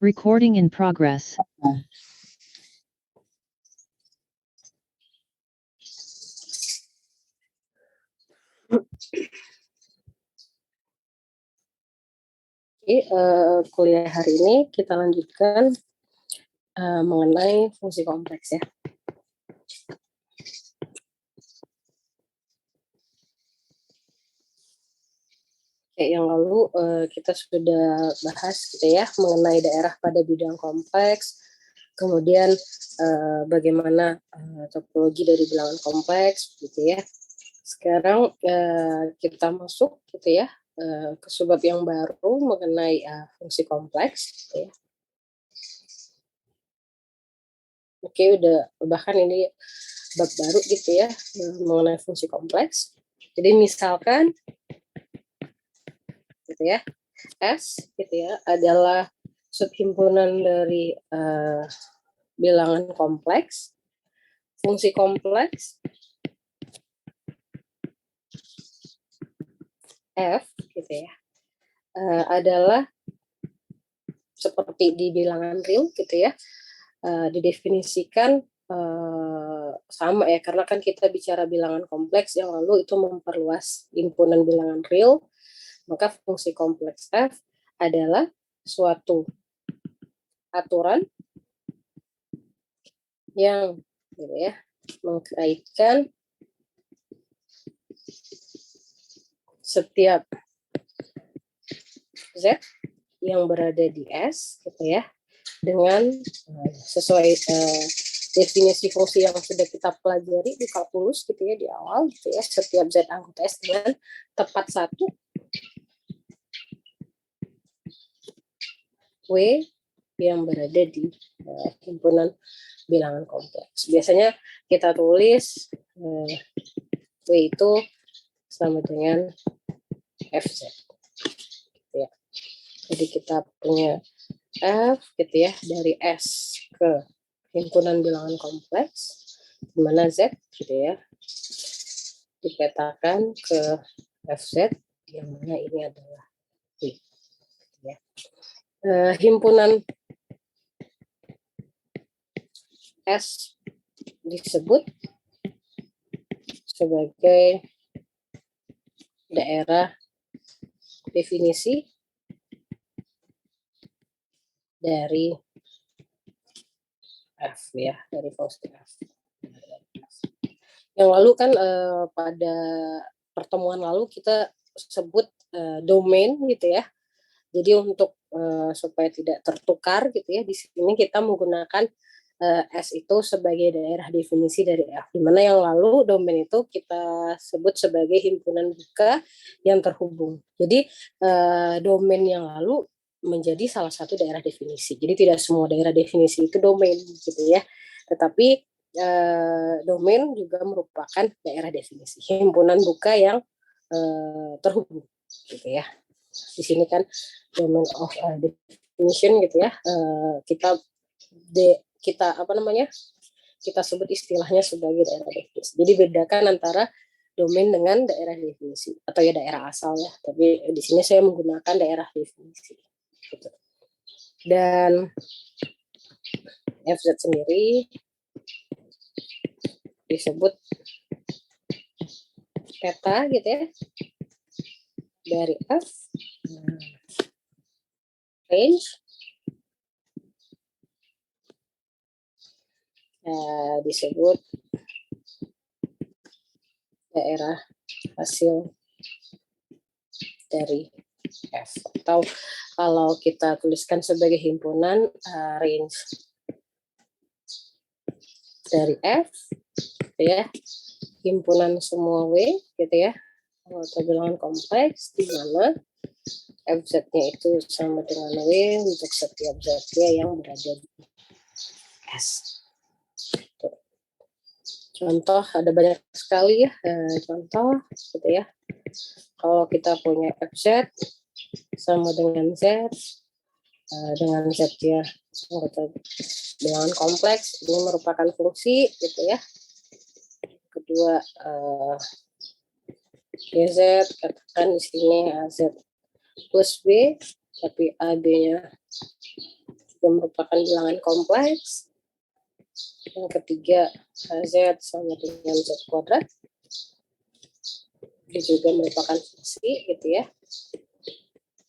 Recording in progress. Kuliah hari ini kita lanjutkan mengenai fungsi kompleks ya. Yang lalu kita sudah bahas gitu ya mengenai daerah pada bidang kompleks, kemudian bagaimana topologi dari bilangan kompleks gitu ya. Sekarang kita masuk gitu ya ke subbab yang baru mengenai fungsi kompleks gitu ya. Oke, udah bahkan ini bab baru gitu ya mengenai fungsi kompleks. Jadi misalkan gitu ya, S gitu ya adalah subhimpunan dari bilangan kompleks. Fungsi kompleks F gitu ya adalah seperti di bilangan real gitu ya, didefinisikan sama ya, karena kan kita bicara bilangan kompleks yang lalu itu memperluas himpunan bilangan real. Maka fungsi kompleks F adalah suatu aturan yang gitu ya, mengkaitkan setiap Z yang berada di S gitu ya dengan sesuai definisi fungsi yang sudah kita pelajari di kalkulus gitu ya di awal gitu ya, setiap Z anggota S dengan tepat satu W yang berada di himpunan bilangan kompleks. Biasanya kita tulis W itu sama dengan FZ. Gitu ya. Jadi kita punya F gitu ya dari S ke himpunan bilangan kompleks, di mana Z gitu ya dipetakan ke FZ yang mana ini adalah W. Gitu ya. Himpunan S disebut sebagai daerah definisi dari F ya, dari fungsi F. Yang lalu kan pada pertemuan lalu kita sebut domain gitu ya. Jadi untuk supaya tidak tertukar gitu ya, di sini kita menggunakan S itu sebagai daerah definisi dari F, di mana yang lalu domain itu kita sebut sebagai himpunan buka yang terhubung. Jadi domain yang lalu menjadi salah satu daerah definisi. Jadi tidak semua daerah definisi itu domain gitu ya. Tetapi domain juga merupakan daerah definisi, himpunan buka yang terhubung gitu ya. Di sini kan domain of definition gitu ya, kita apa namanya, kita sebut istilahnya sebagai daerah definisi. Jadi bedakan antara domain dengan daerah definisi atau ya daerah asal ya, tapi di sini saya menggunakan daerah definisi gitu. Dan FZ sendiri disebut peta gitu ya dari F range disebut daerah hasil dari F, atau kalau kita tuliskan sebagai himpunan range dari F gitu ya, himpunan semua W gitu ya, atau bilangan kompleks di mana FZ-nya itu sama dengan W untuk setiap Z-nya yang berada di S. Contoh ada banyak sekali ya, contoh gitu ya. Kalau kita punya FZ sama dengan Z, dengan Z-nya bilangan kompleks, ini merupakan fungsi gitu ya. Kedua GZ, katakan di sini Z plus B, tapi AB-nya juga merupakan bilangan kompleks. Yang ketiga, Z sama dengan Z kuadrat. Ini juga merupakan fungsi, gitu ya.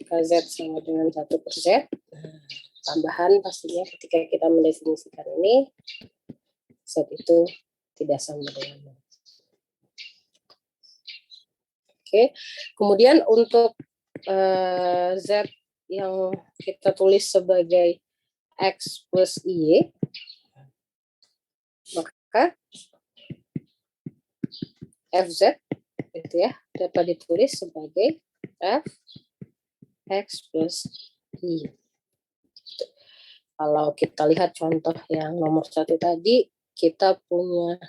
KZ sama dengan 1/Z. Tambahan pastinya ketika kita mendefinisikan ini, Z itu tidak sama dengan 0. Oke, kemudian untuk Z yang kita tulis sebagai X plus Y, maka FZ itu ya dapat ditulis sebagai F X plus Y. Kalau kita lihat contoh yang nomor 1 tadi, kita punya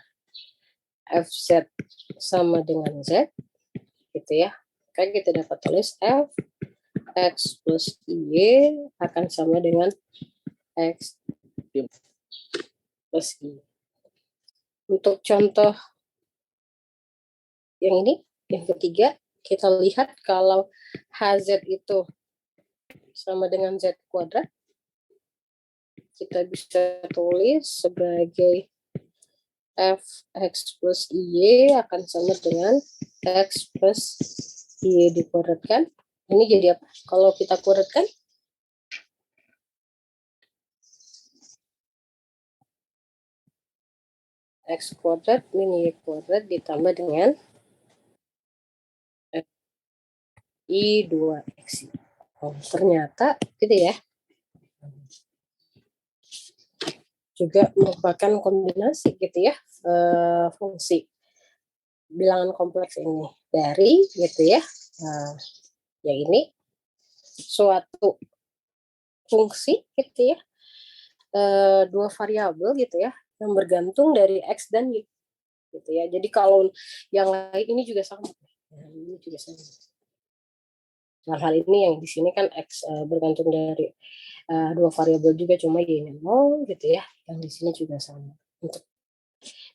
FZ sama dengan Z, gitu ya. Maka kita dapat tulis F X plus Y akan sama dengan X plus Y. Untuk contoh yang ini, yang ketiga, kita lihat kalau HZ itu sama dengan Z kuadrat, kita bisa tulis sebagai Fx plus Y akan sama dengan X plus Y dikuadratkan. Ini jadi apa? Kalau kita kuadratkan, X kuadrat min Y kuadrat ditambah dengan I 2X. Oh, ternyata gitu ya. Juga merupakan kombinasi gitu ya, fungsi bilangan kompleks ini dari gitu ya. Ya ini suatu fungsi gitu ya, dua variabel gitu ya yang bergantung dari X dan Y gitu ya. Jadi kalau yang lain ini juga sama. Ini juga sama. Nah, hal ini yang di sini kan X bergantung dari dua variabel juga, cuma Y-nya 0 gitu ya. Yang di sini juga sama. Untuk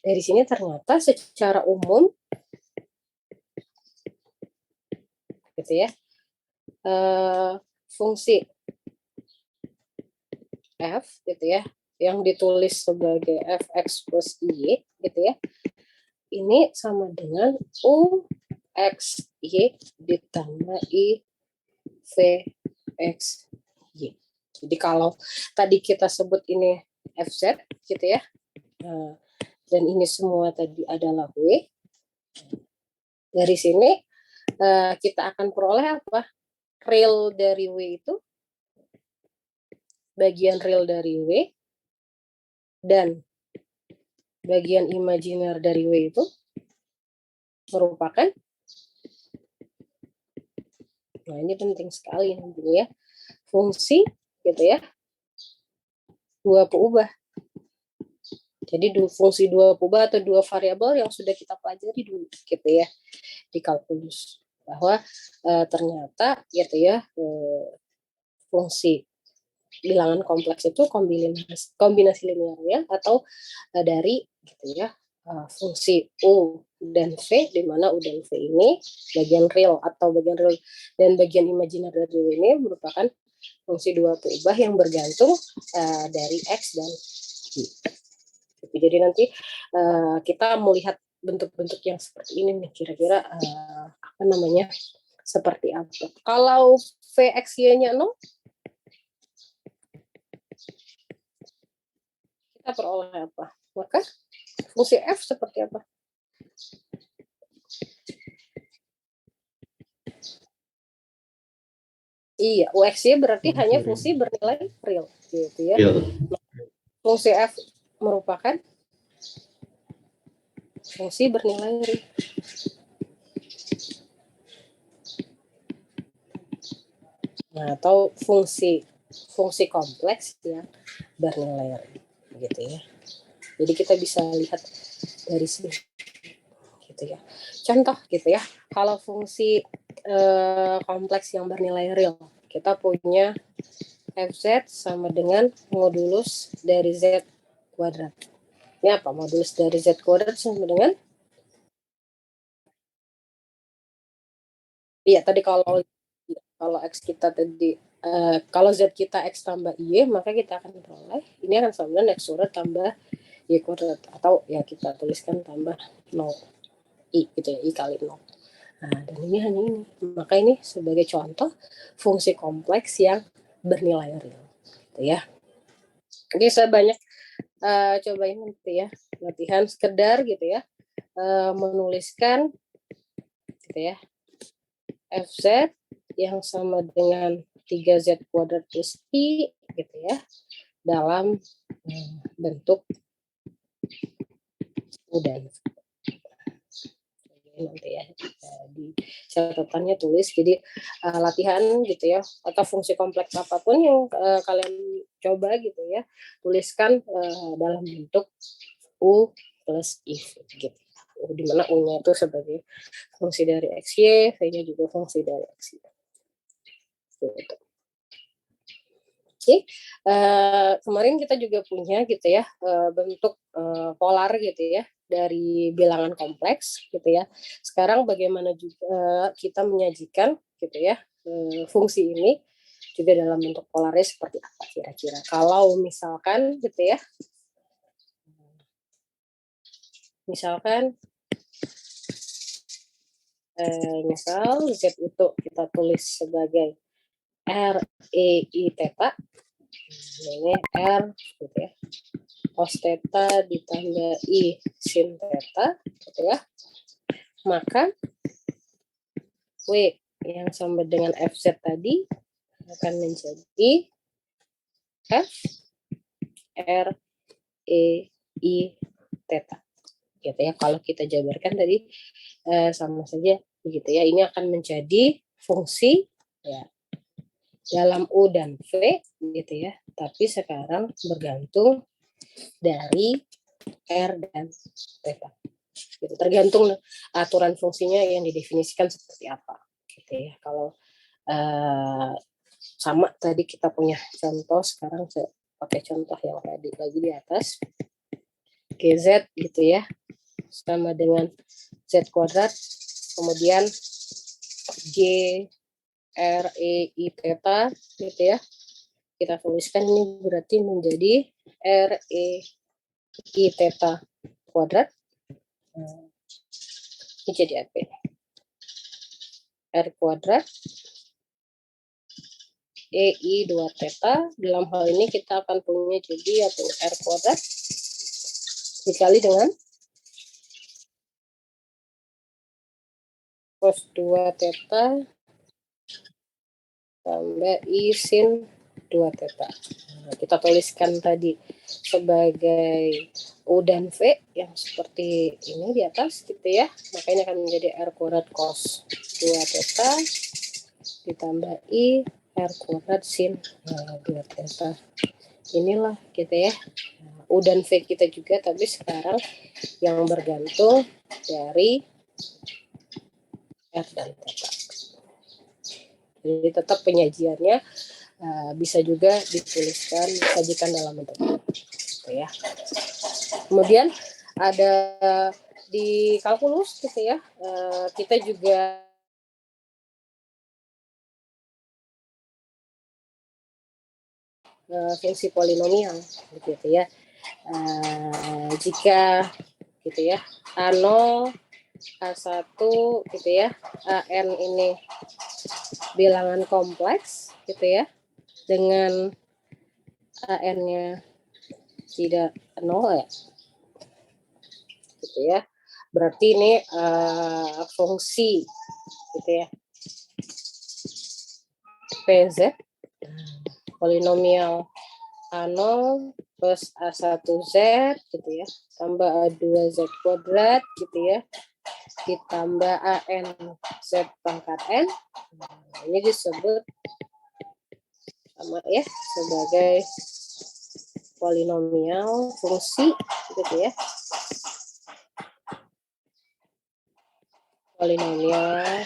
dari sini ternyata secara umum gitu ya, fungsi F gitu ya yang ditulis sebagai Fx plus Y gitu ya, ini sama dengan U X Y ditambah I V X Y. Jadi kalau tadi kita sebut ini FZ gitu ya, dan ini semua tadi adalah W, dari sini kita akan peroleh apa? Real dari W itu, bagian real dari W, dan bagian imajiner dari W itu merupakan, nah ini penting sekali nantinya ya, fungsi gitu ya, dua peubah. Jadi fungsi dua peubah atau dua variabel yang sudah kita pelajari dulu gitu ya di kalkulus, bahwa ternyata gitu ya, fungsi bilangan kompleks itu kombinasi linear ya, atau dari gitu ya, fungsi U dan V, di mana U dan V ini bagian real atau bagian real dan bagian imajiner dari W ini merupakan fungsi dua peubah yang bergantung dari X dan Y. Jadi nanti kita melihat bentuk-bentuk yang seperti ini nih, kira-kira apa namanya, seperti apa. Kalau VXY-nya 0, kita peroleh apa? Maka fungsi F seperti apa? Iya, UXY berarti hanya fungsi bernilai real, gitu ya. Fungsi F merupakan fungsi bernilai real. Nah, atau fungsi kompleks yang bernilai real, gitu ya. Jadi kita bisa lihat dari sini, gitu ya. Contoh gitu ya, kalau fungsi kompleks yang bernilai real, kita punya Fz sama dengan modulus dari Z kuadrat. Ini apa? Modulus dari Z kuadrat sama dengan, iya tadi kalau X kita tadi Kalau Z kita X tambah Y, maka kita akan peroleh, ini akan sama dengan X kuadrat tambah Y kuadrat, atau ya kita tuliskan tambah 0, I gitu ya, I kali 0. Nah, dan ini hanya ini. Maka ini sebagai contoh fungsi kompleks yang bernilai real. Gitu ya. Oke, saya banyak cobain nanti ya, latihan sekedar gitu ya, menuliskan gitu ya, FZ yang sama dengan 3Z kuadrat plus I gitu ya, dalam bentuk udah nanti ya, di catatannya tulis. Jadi latihan gitu ya, atau fungsi kompleks apapun yang kalian coba gitu ya, tuliskan dalam bentuk U plus if gitu. Di mana U-nya itu sebagai fungsi dari XY, V-nya juga fungsi dari XY. Gitu. Oke, kemarin kita juga punya gitu ya, bentuk polar gitu ya dari bilangan kompleks gitu ya. Sekarang bagaimana juga kita menyajikan gitu ya fungsi ini juga dalam bentuk polarnya seperti apa kira-kira. Kalau misalkan gitu ya, misalkan misal Z itu kita tulis sebagai R E I theta, ini R gitu ya, cos theta ditambah I sin theta gitu ya, maka W yang sama dengan FZ tadi akan menjadi F R E I theta gitu ya. Kalau kita jabarkan tadi sama saja begitu ya, ini akan menjadi fungsi ya dalam U dan V gitu ya, tapi sekarang bergantung dari R dan theta gitu, tergantung aturan fungsinya yang didefinisikan seperti apa gitu ya. Kalau sama tadi kita punya contoh, sekarang saya pakai contoh yang tadi lagi di atas, GZ gitu ya sama dengan Z kuadrat, kemudian G R E I theta gitu ya, kita tuliskan ini berarti menjadi R E I theta kuadrat. Ini jadi apa? R kuadrat EI 2 theta. Dalam hal ini kita akan punya jadi atau R kuadrat dikali dengan cos 2 theta tambah I sin 2 theta. Nah, kita tuliskan tadi sebagai U dan V yang seperti ini di atas gitu ya. Makanya akan menjadi R kuadrat cos 2 theta ditambah I R kuadrat sin 2 theta. Inilah gitu ya. U dan V kita juga, tapi sekarang yang bergantung dari R dan theta. Jadi tetap penyajiannya bisa juga dituliskan, disajikan dalam bentuk gitu ya. Kemudian ada di kalkulus gitu ya, kita juga fungsi polinomial gitu ya. Jika gitu ya A0 A1 gitu ya, AN ini bilangan kompleks gitu ya, dengan AN-nya tidak 0 ya gitu ya, berarti ini fungsi gitu ya PZ polinomial A0 plus A1Z gitu ya, tambah A2Z kuadrat gitu ya, ditambah AN Z pangkat N. Ini disebut sama ya sebagai polinomial fungsi gitu ya, polinomial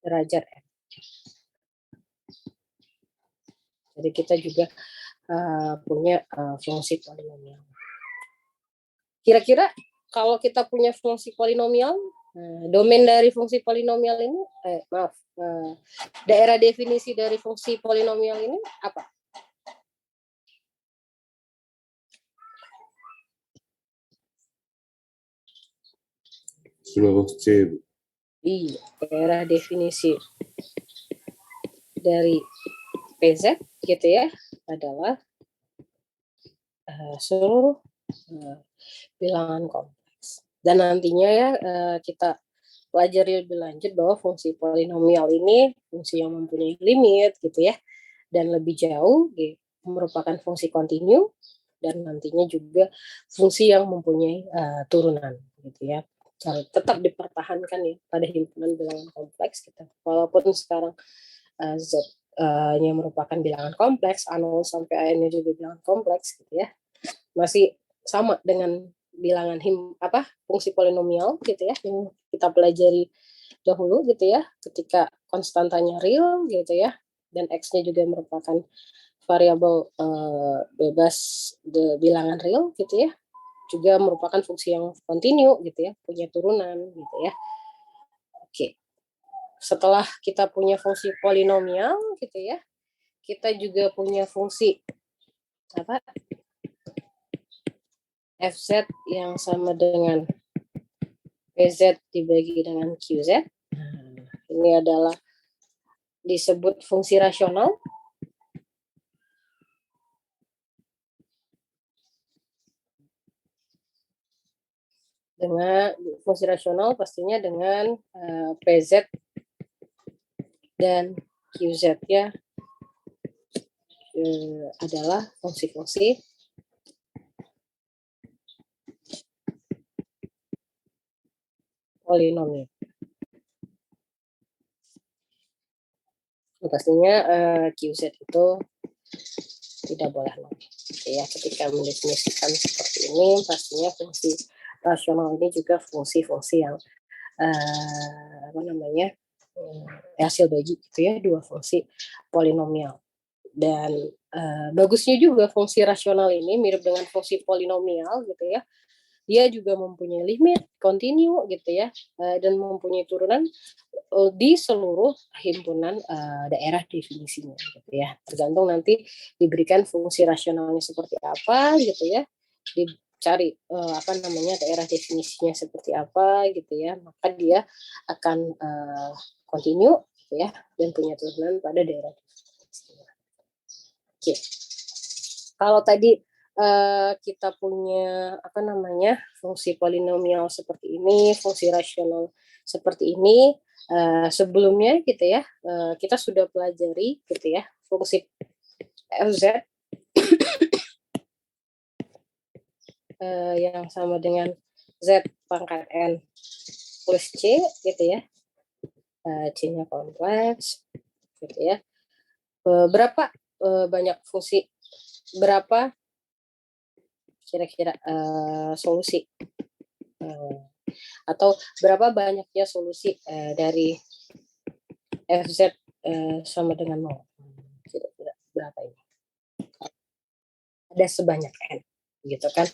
derajat N. Jadi kita juga punya fungsi polinomial. Kira-kira kalau kita punya fungsi polinomial Domain dari fungsi polinomial ini, maaf, daerah definisi dari fungsi polinomial ini apa? Huruf C. Iya, daerah definisi dari PZ gitu ya adalah seluruh bilangan kompleks. Dan nantinya ya kita pelajari lebih lanjut bahwa fungsi polinomial ini fungsi yang mempunyai limit gitu ya, dan lebih jauh merupakan fungsi kontinu, dan nantinya juga fungsi yang mempunyai turunan gitu ya. Tetap dipertahankan ya pada himpunan bilangan kompleks kita. Walaupun sekarang Z nya merupakan bilangan kompleks, A0 sampai AN-nya juga bilangan kompleks gitu ya. Masih sama dengan bilangan fungsi polinomial gitu ya yang kita pelajari dahulu gitu ya, ketika konstantanya real gitu ya, dan X-nya juga merupakan variabel bebas bilangan real gitu ya, juga merupakan fungsi yang kontinu gitu ya, punya turunan gitu ya. Oke, setelah kita punya fungsi polinomial gitu ya, kita juga punya fungsi apa, fz yang sama dengan pz dibagi dengan qz. Ini adalah disebut fungsi rasional. Dengan fungsi rasional pastinya dengan PZ dan QZ ya, adalah fungsi-fungsi polinomial. Pastinya QZ itu tidak boleh nol. Ya, ketika mendefinisikan seperti ini, pastinya fungsi rasional ini juga fungsi-fungsi yang hasil bagi gitu ya, dua fungsi polinomial. Dan bagusnya juga fungsi rasional ini mirip dengan fungsi polinomial gitu ya, dia juga mempunyai limit kontinu gitu ya, dan mempunyai turunan di seluruh himpunan daerah definisinya gitu ya. Tergantung nanti diberikan fungsi rasionalnya seperti apa gitu ya, dicari daerah definisinya seperti apa gitu ya, maka dia akan kontinu gitu ya, dan punya turunan pada daerah definisinya. Oke. Kalau tadi kita punya fungsi polinomial seperti ini, fungsi rasional seperti ini, sebelumnya gitu ya, kita sudah pelajari gitu ya fungsi fz yang sama dengan z pangkat n plus c gitu ya, c-nya kompleks gitu ya. Berapa banyak fungsi, berapa kira-kira solusi atau berapa banyaknya solusi dari fz sama dengan 0. Kira-kira berapa ini? Ada sebanyak n gitu kan.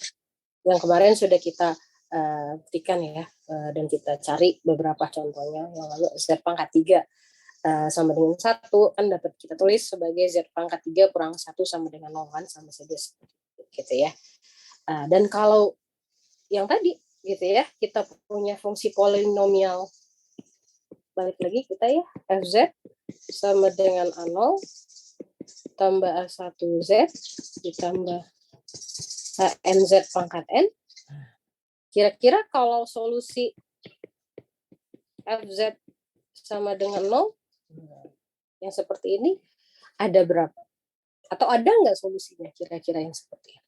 Yang kemarin sudah kita buktikan ya, dan kita cari beberapa contohnya. Yang lalu z pangkat 3 sama dengan 1 kan dapat kita tulis sebagai z pangkat 3 kurang 1 sama dengan 0 kan, sama saja gitu ya. Dan kalau yang tadi gitu ya, kita punya fungsi polinomial, balik lagi kita ya, fz sama dengan A0 tambah A1z ditambah nz pangkat n. Kira-kira kalau solusi fz sama dengan 0 yang seperti ini ada berapa? Atau ada nggak solusinya kira-kira yang seperti ini?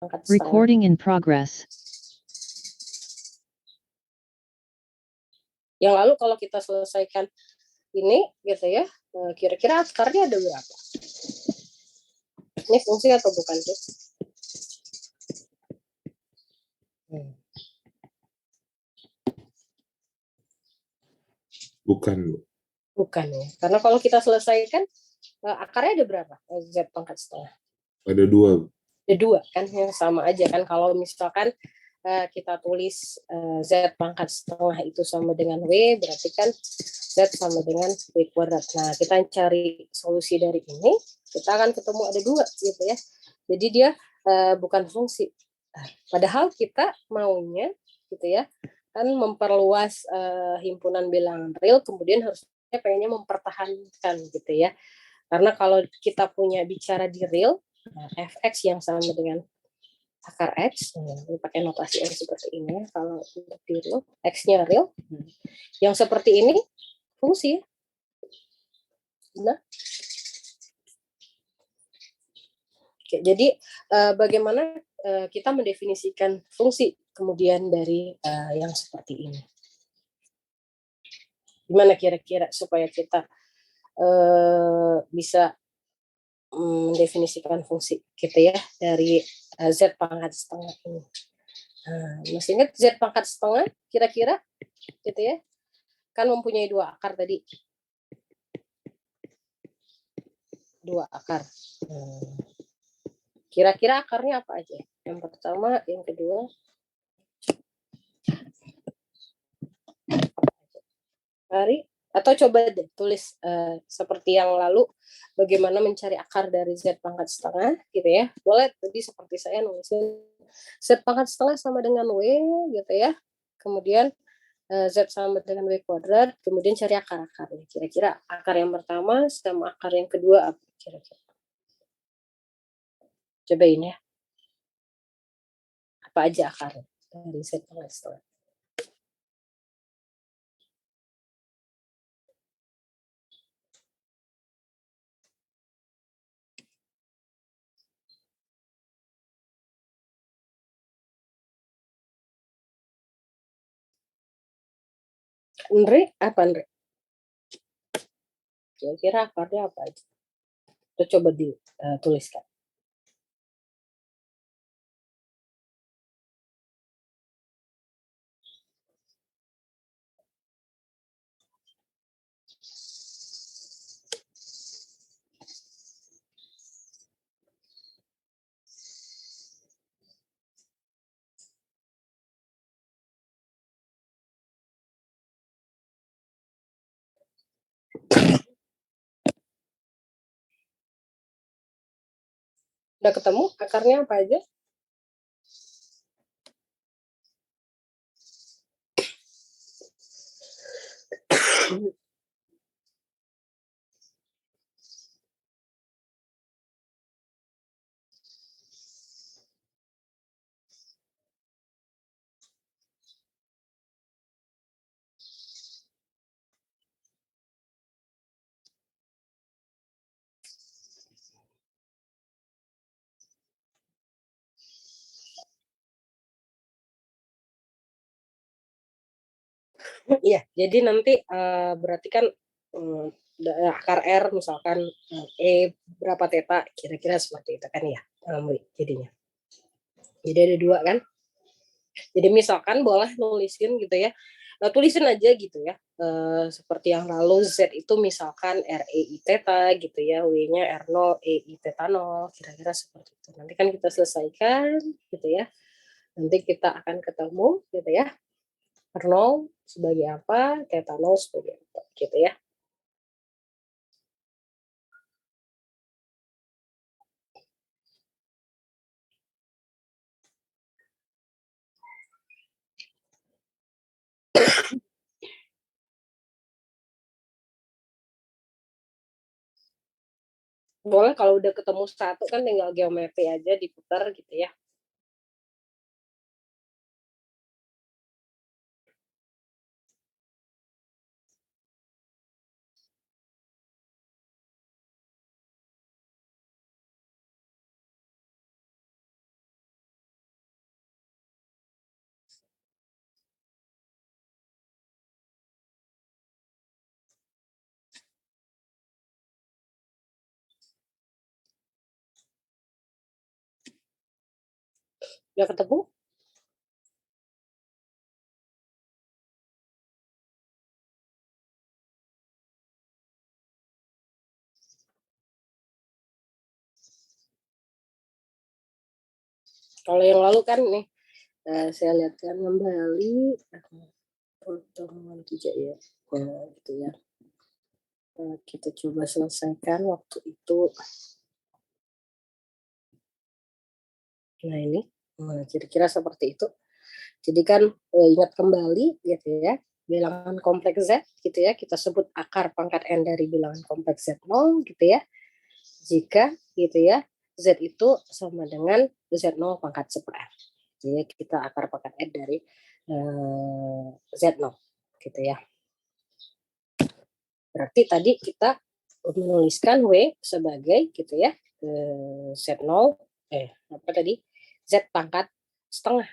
pangkat setengah. Recording in progress. Yang lalu kalau kita selesaikan ini gitu ya, kira-kira akarnya ada berapa? Ini fungsi atau bukan sih? Bukan. Bukan ya, karena kalau kita selesaikan akarnya ada berapa? Z pangkat setengah. Ada 2. Ada 2 kan, yang sama aja kan. Kalau misalkan kita tulis Z pangkat setengah itu sama dengan W, berarti kan Z sama dengan W kuadrat. Nah, kita cari solusi dari ini, kita akan ketemu ada 2 gitu ya. Jadi dia bukan fungsi. Padahal kita maunya gitu ya, kan memperluas himpunan bilangan real, kemudian harusnya pengennya mempertahankan gitu ya. Karena kalau kita punya bicara di real, fx yang sama dengan akar x, ini pakai notasi yang seperti ini. Kalau untuk di real, x-nya real, yang seperti ini fungsi. Nah, oke, jadi bagaimana kita mendefinisikan fungsi kemudian dari yang seperti ini? Gimana kira-kira supaya kita bisa mendefinisikan fungsi gitu ya dari Z pangkat setengah ini. Masih ingat Z pangkat setengah kira-kira gitu ya, kan mempunyai 2 akar tadi, 2 akar. Kira-kira akarnya apa aja? Yang pertama, yang kedua. Mari, atau coba deh tulis seperti yang lalu, bagaimana mencari akar dari Z pangkat setengah gitu ya. Boleh tadi seperti saya nulisin Z pangkat setengah sama dengan W gitu ya. Kemudian Z sama dengan W kuadrat, kemudian cari akar-akarnya. Kira-kira akar yang pertama sama akar yang kedua apa kira-kira? Cobain ya. Apa aja akarnya dari Z pangkat setengah? Andre, apa Andre? Kira-kira akarnya apa aja? Kita coba dituliskan. Udah ketemu akarnya apa aja? Iya, jadi nanti berarti kan akar R misalkan berapa teta, kira-kira seperti itu kan ya, jadinya. Jadi ada 2 kan. Jadi misalkan boleh nulisin gitu ya, tulisin aja gitu ya, seperti yang lalu Z itu misalkan REI teta gitu ya, W-nya R0, EI teta 0, kira-kira seperti itu. Nanti kan kita selesaikan gitu ya, nanti kita akan ketemu gitu ya, R0 sebagai apa, teta 0 sebagai apa gitu ya. Boleh kalau udah ketemu satu kan tinggal geometri aja diputar gitu ya. Udah ketemu? Kalau yang lalu kan nih, saya lihatkan kembali pertemuan 3 ya. Nah, gitu ya. Kita coba selesaikan waktu itu. Nah ini, kira-kira seperti itu. Jadi kan ingat kembali gitu ya, bilangan kompleks Z gitu ya, kita sebut akar pangkat N dari bilangan kompleks Z0 gitu ya. Jika gitu ya, Z itu sama dengan Z0 pangkat 1/R. Jadi kita akar pangkat N dari Z0 gitu ya. Berarti tadi kita menuliskan W sebagai gitu ya, Z0 apa tadi? Z pangkat setengah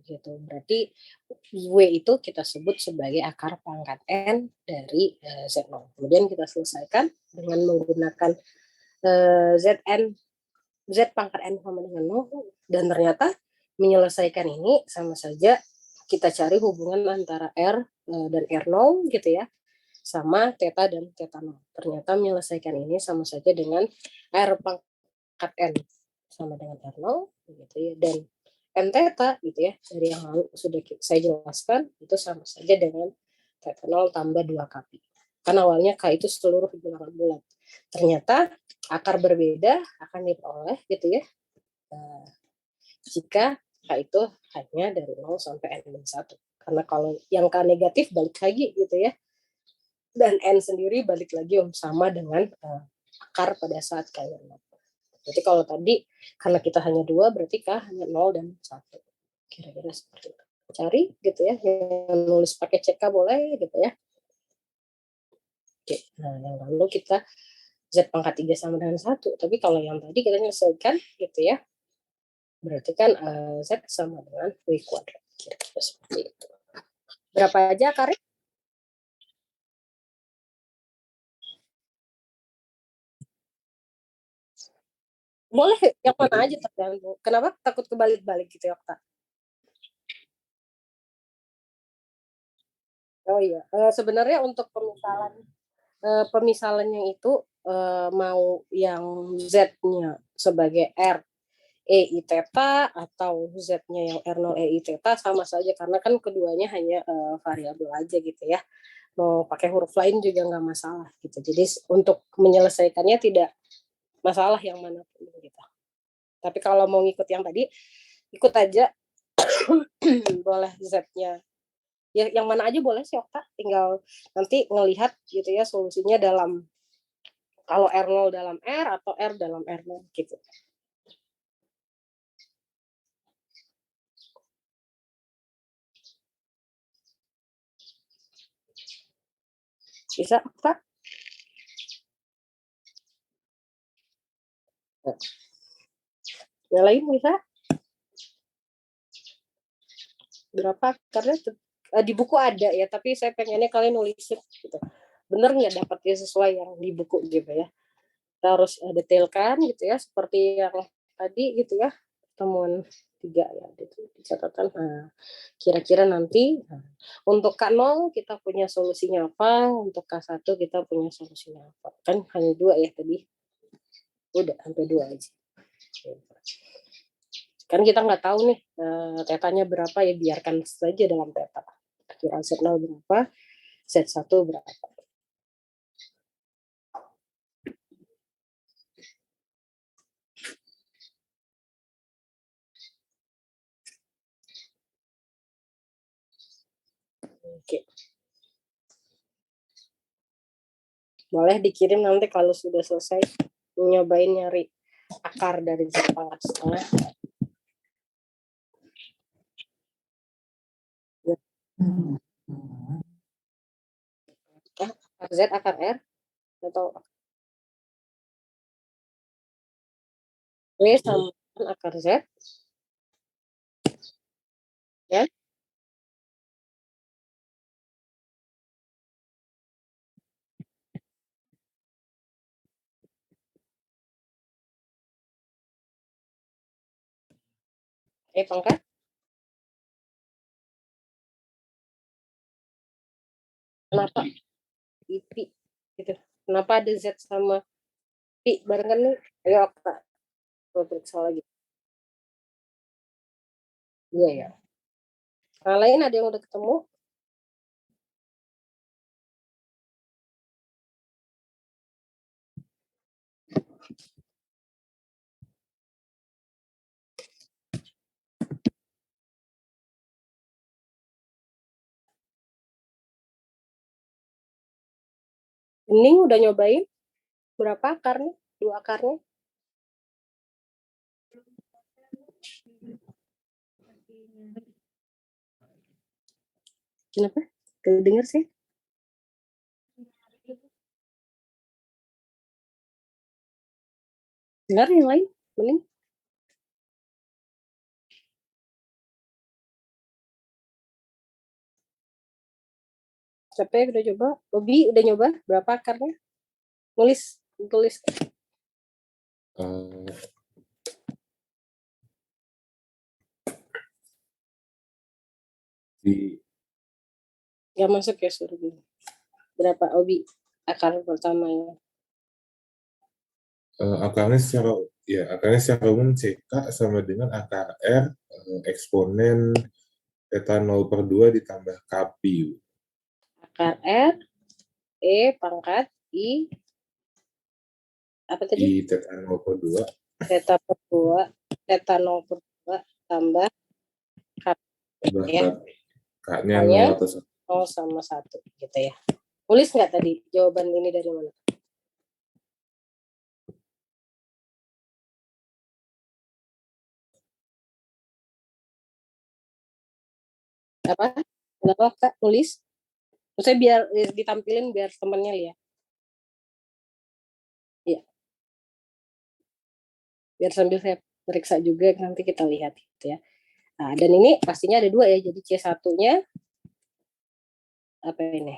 gitu. Berarti W itu kita sebut sebagai akar pangkat N dari Z0. Kemudian kita selesaikan dengan menggunakan Zn Z pangkat N sama dengan 0, dan ternyata menyelesaikan ini sama saja kita cari hubungan antara R dan R0 gitu ya, sama theta dan theta 0. Ternyata menyelesaikan ini sama saja dengan R pangkat N sama dengan R0 gitu ya, dan N theta gitu ya, dari yang lalu sudah saya jelaskan, itu sama saja dengan theta 0 tambah 2 kpi. Kan awalnya K itu seluruh bilangan bulat. Ternyata akar berbeda akan diperoleh gitu ya, jika K itu hanya dari 0 sampai N-1. Karena kalau yang K negatif balik lagi gitu ya, dan N sendiri balik lagi sama dengan akar pada saat K yang 0. Jadi kalau tadi karena kita hanya 2, berarti K hanya 0 dan 1. Kira-kira seperti itu. Cari gitu ya, yang nulis pakai CK boleh gitu ya. Oke, nah yang lalu kita Z pangkat 3 sama dengan 1. Tapi kalau yang tadi kita nyelesaikan gitu ya, berarti kan Z sama dengan W kuadrat. Kira-kira seperti itu. Berapa aja akarnya? Boleh, yang mana aja tergantung. Kenapa takut kebalik-balik gitu ya, Kak? Oh iya, sebenarnya untuk pemisalannya itu mau yang Z-nya sebagai R E I theta atau Z-nya yang R0 E I theta sama saja, karena kan keduanya hanya variabel aja gitu ya. Mau pakai huruf lain juga nggak masalah gitu. Jadi untuk menyelesaikannya tidak masalah yang mana pun gitu. Tapi kalau mau ngikut yang tadi, ikut aja. Boleh Z-nya ya yang mana aja boleh sih Okta, tinggal nanti ngelihat gitu ya solusinya dalam, kalau R0 dalam R atau R dalam R0 gitu. Bisa Okta? Nyalain bisa? Berapa? Karena di buku ada ya, tapi saya pengennya kalian nulisin gitu. Bener nggak dapatnya sesuai yang di buku gitu ya. Kita harus detailkan gitu ya, seperti yang tadi gitu ya, temuan 3 ya, itu di catatan. Nah, kira-kira nanti untuk K0 kita punya solusinya apa, untuk K1 kita punya solusinya apa. Kan hanya 2 ya tadi, udah sampai 2 aja. Kan kita nggak tahu nih tetanya berapa, ya biarkan saja dalam teta. Kira Z0 berapa, Z1 berapa. Oke. Boleh dikirim nanti kalau sudah selesai nyobain nyari akar dari Z pangkat setengah. Akar Z, akar R, atau W sama akar Z, ya. pangkat. Kenapa pi gitu? Kenapa ada Z sama pi barengan nih? Ayo Kak, gue periksa lagi. Iya ya. Yang lain ada yang udah ketemu? Ini udah nyobain berapa akarnya? 2 akarnya? Kenapa? Kedenger sih. Dengar yang lain? Mending. Siapa yang udah coba? Bobby udah nyoba? Berapa akarnya? Tulis. Di Ya masuk ya suruh dulu. Berapa Obi akar pertamanya? akarnya secara umum CK sama dengan AKR eksponen theta 0/2 ditambah KPI. Akar R, E pangkat I, apa tadi? I theta 0/2. Theta per 2, theta 0/2 tambah K. Ya. K-nya Hanya 0 atau 1. 0 sama 1 gitu ya. Tulis nggak tadi jawaban ini dari mana? Apa? Kenapa Kak tulis? Maksudnya biar ditampilin biar temennya lihat. Iya. Biar sambil saya periksa juga nanti kita lihat gitu ya. Nah, dan ini pastinya ada 2 ya. Jadi C1-nya apa ini?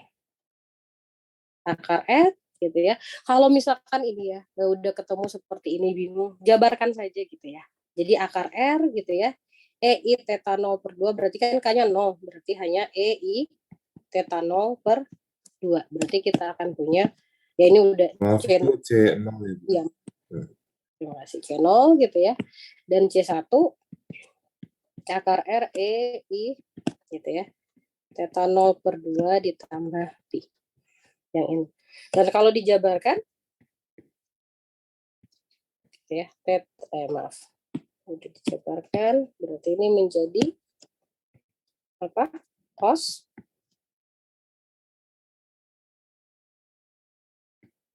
Akar R gitu ya. Kalau misalkan ini ya udah ketemu seperti ini bingung, jabarkan saja gitu ya. Jadi akar R gitu ya. EI theta 0/2 berarti kan K-nya 0, berarti hanya EI theta 0/2. Berarti kita akan punya ya ini udah C0 ya. Terima kasih C0 gitu ya. Dan C1 akar R EI gitu ya. Theta 0/2 ditambah pi. Yang ini. Dan kalau dijabarkan ya, maaf. Udah dijabarkan, berarti ini menjadi apa? Cos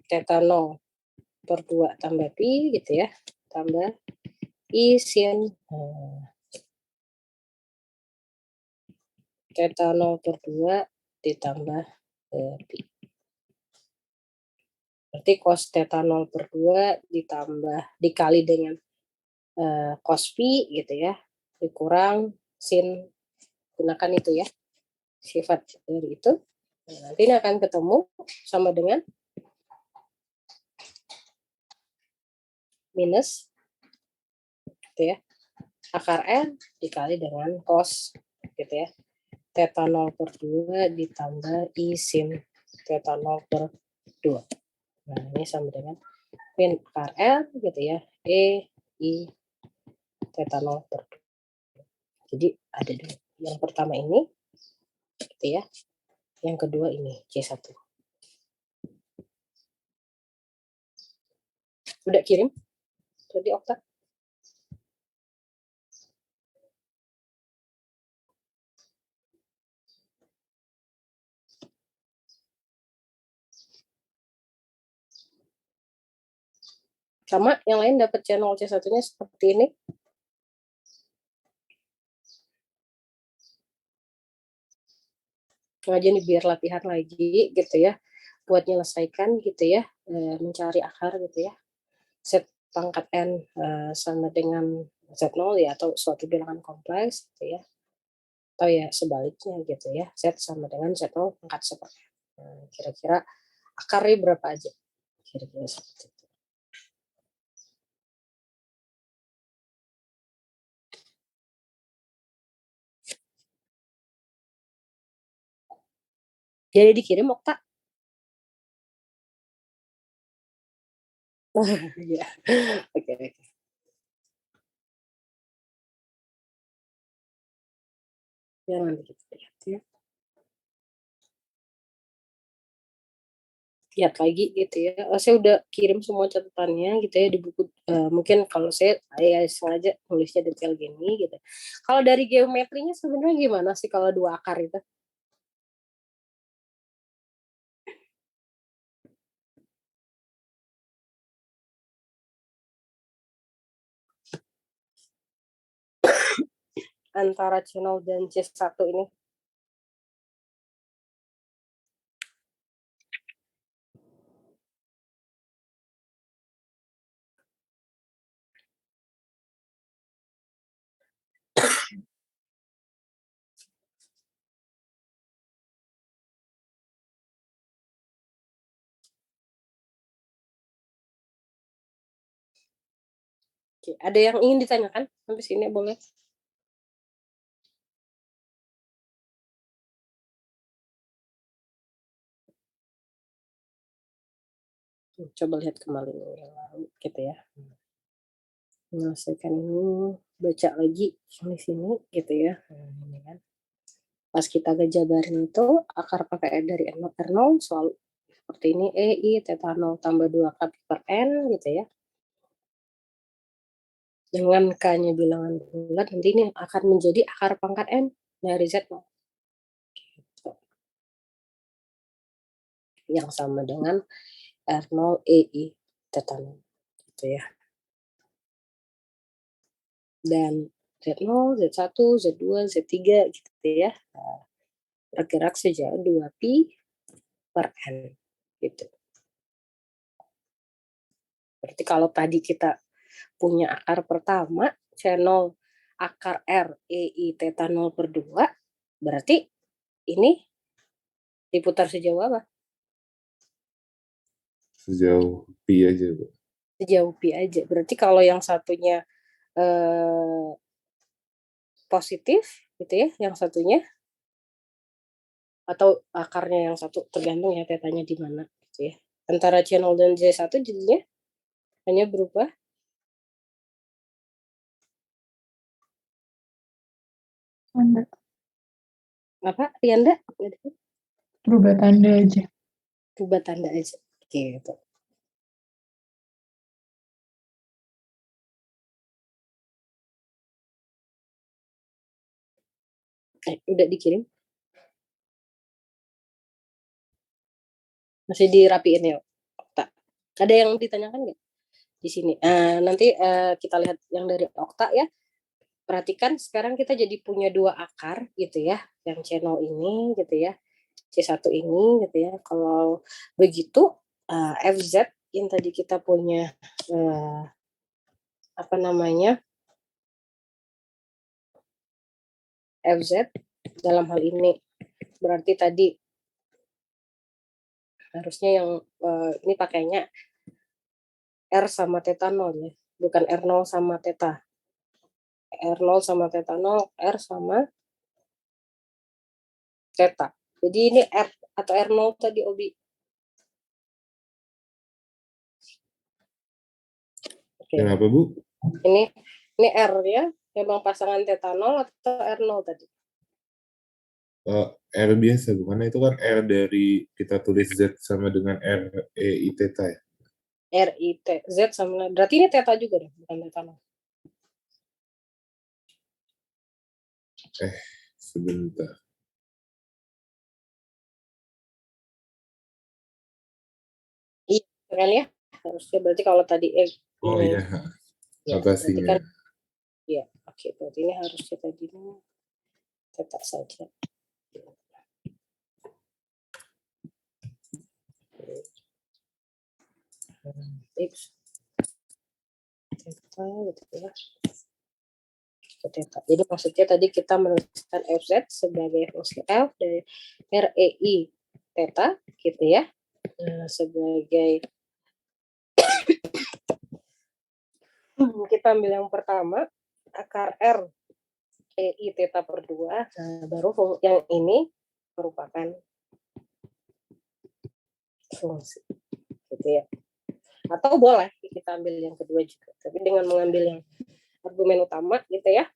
theta 0/2 tambah pi gitu ya. Tambah I sin theta 0/2 ditambah pi. Berarti cos theta 0/2 ditambah dikali dengan cos pi gitu ya. Dikurang sin, gunakan itu ya. Sifat dari itu. Nah, nanti ini akan ketemu sama dengan minus gitu ya. Akar N dikali dengan cos gitu ya. Theta 0/2 ditambah I sin theta 0/2. Nah, ini sama dengan min akar L gitu ya. E I theta 0/2. Jadi ada 2. Yang pertama ini gitu ya. Yang kedua ini C1. Udah kirim? Tadi Okta? Sama yang lain dapat channel C1-nya seperti ini. Aja nih biar latihan lagi gitu ya. Buat menyelesaikan gitu ya. Mencari akar gitu ya. Set pangkat N sama dengan Z0 ya, atau suatu bilangan kompleks gitu ya. Atau ya sebaliknya gitu ya. Z sama dengan Z0 pangkat 1. Kira-kira akarnya berapa aja? Kira-kira seperti itu. Jadi dikirim Okta? Iya. Oke. Ya nanti kita lihat ya. Lihat lagi gitu ya. Saya udah kirim semua catatannya gitu ya di buku. Mungkin kalau saya sengaja nulisnya detail gini gitu. Kalau dari geometrinya sebenarnya gimana sih kalau 2 akar itu? Antara channel dan C1 ini. Oke, ada yang ingin ditanyakan sampai sini boleh? Coba lihat kembali yang lalu gitu ya. Menyelesaikan ini, baca lagi di sini gitu ya. Ini kan. Pas kita ngejabarin itu akar pakai dari R0 selalu seperti ini, I theta 0 tambah 2 kali per N gitu ya. Dengan K-nya bilangan bulat, nanti ini akan menjadi akar pangkat N dari Z0. Gitu. Yang sama dengan R0 EI theta 0 gitu ya. Dan Z0, Z1, Z2, Z3 gitu ya. Bergerak sejauh 2pi per N gitu. Berarti kalau tadi kita punya akar pertama, C0 akar R, EI theta 0 per 2, berarti ini diputar sejauh apa? Sejauh pi aja, Bu. Sejauh pi aja. Berarti kalau yang satunya positif gitu ya, yang satunya atau akarnya yang satu tergantung ya tetanya di mana gitu ya. Antara C0 dan Z1 jadinya hanya berubah Tanda. apa? Rianda? Berubah tanda aja. Berubah tanda aja. Gitu. Udah dikirim? Masih dirapiin ya? Okta. Ada yang ditanyakan nggak di sini? Nanti kita lihat yang dari Okta ya. Perhatikan sekarang kita jadi punya 2 akar gitu ya. Yang channel ini gitu ya. C1 ini gitu ya. Kalau begitu FZ yang tadi kita punya apa namanya? FZ dalam hal ini berarti tadi harusnya yang ini pakainya R sama theta 0 ya, bukan R0 sama theta. R0 sama theta 0, R sama theta. Jadi ini R atau R0 tadi Obi. Oke. Kenapa, Bu? Ini R ya, memang pasangan theta 0 atau R0 tadi. R biasa, bukan? Itu kan R dari kita tulis Z sama dengan R E I theta ya. R I T Z sama berarti ini theta juga dong, bukan theta 0. Sebentar. Iya kan ya, harusnya berarti kalau tadi Oh ini iya, ya berarti makasihnya. kan ya oke, berarti ini harusnya tadi theta saja. X theta gitu ya. Theta. Jadi maksudnya tadi kita menuliskan FZ sebagai fungsi F dari REI theta gitu ya. Sebagai kita ambil yang pertama akar R EI theta per 2. Nah, baru yang ini merupakan fungsi gitu ya. Atau boleh kita ambil yang kedua juga, tapi dengan mengambil yang argumen utama gitu ya,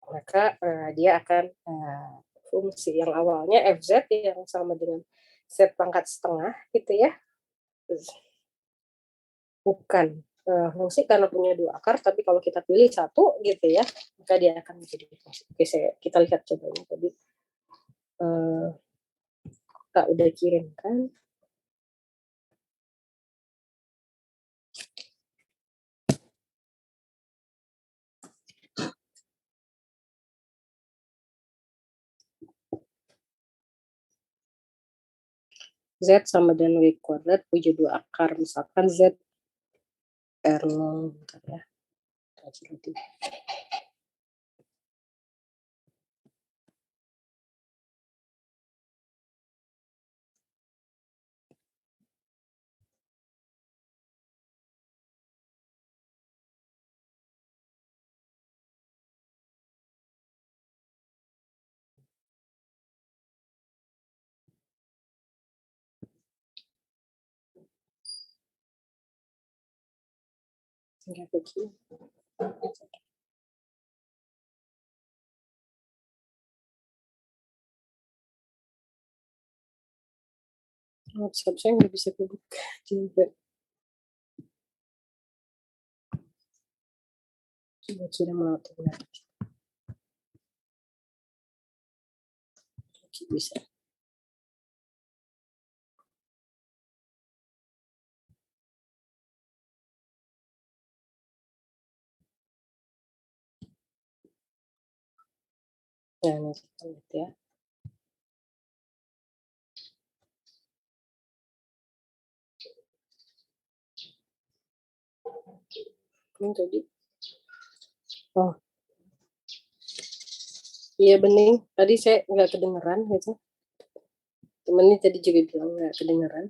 maka dia akan fungsi yang awalnya fz yang sama dengan z pangkat setengah gitu ya, bukan fungsi karena punya dua akar, tapi kalau kita pilih satu gitu ya, maka dia akan menjadi fungsi. Oke, kita lihat coba ini tadi. Kak udah kirim kan? Z sama dengan W kuadrat punya dua akar, misalkan Z R0, bentar ya. Enggak begini. WhatsApp saya nggak bisa kebuka juga. Coba sudah melatih lagi. Oke, bisa. Nah, ini kita lihat ya. Ini tadi. Oh, iya bening. Tadi saya nggak kedengeran gitu. Temennya tadi juga bilang nggak kedengeran.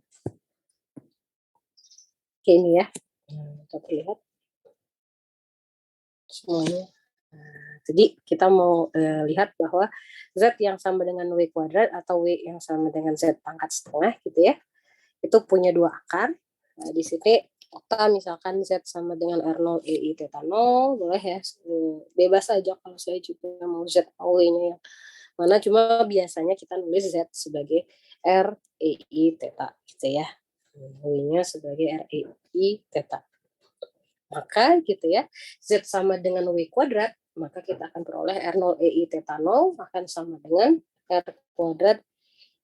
Oke, ini ya. Kita lihat semuanya. Jadi kita mau lihat bahwa Z yang sama dengan W kuadrat atau W yang sama dengan Z pangkat setengah gitu ya, itu punya dua akar. Nah, di sini kita misalkan Z sama dengan R0 EI theta 0, boleh ya, bebas aja kalau saya juga mau Z W-nya yang mana, cuma biasanya kita nulis Z sebagai R EI theta gitu ya, W-nya sebagai R EI theta. Maka gitu ya, Z sama dengan W kuadrat, maka kita akan peroleh R0 EI theta 0 akan sama dengan R kuadrat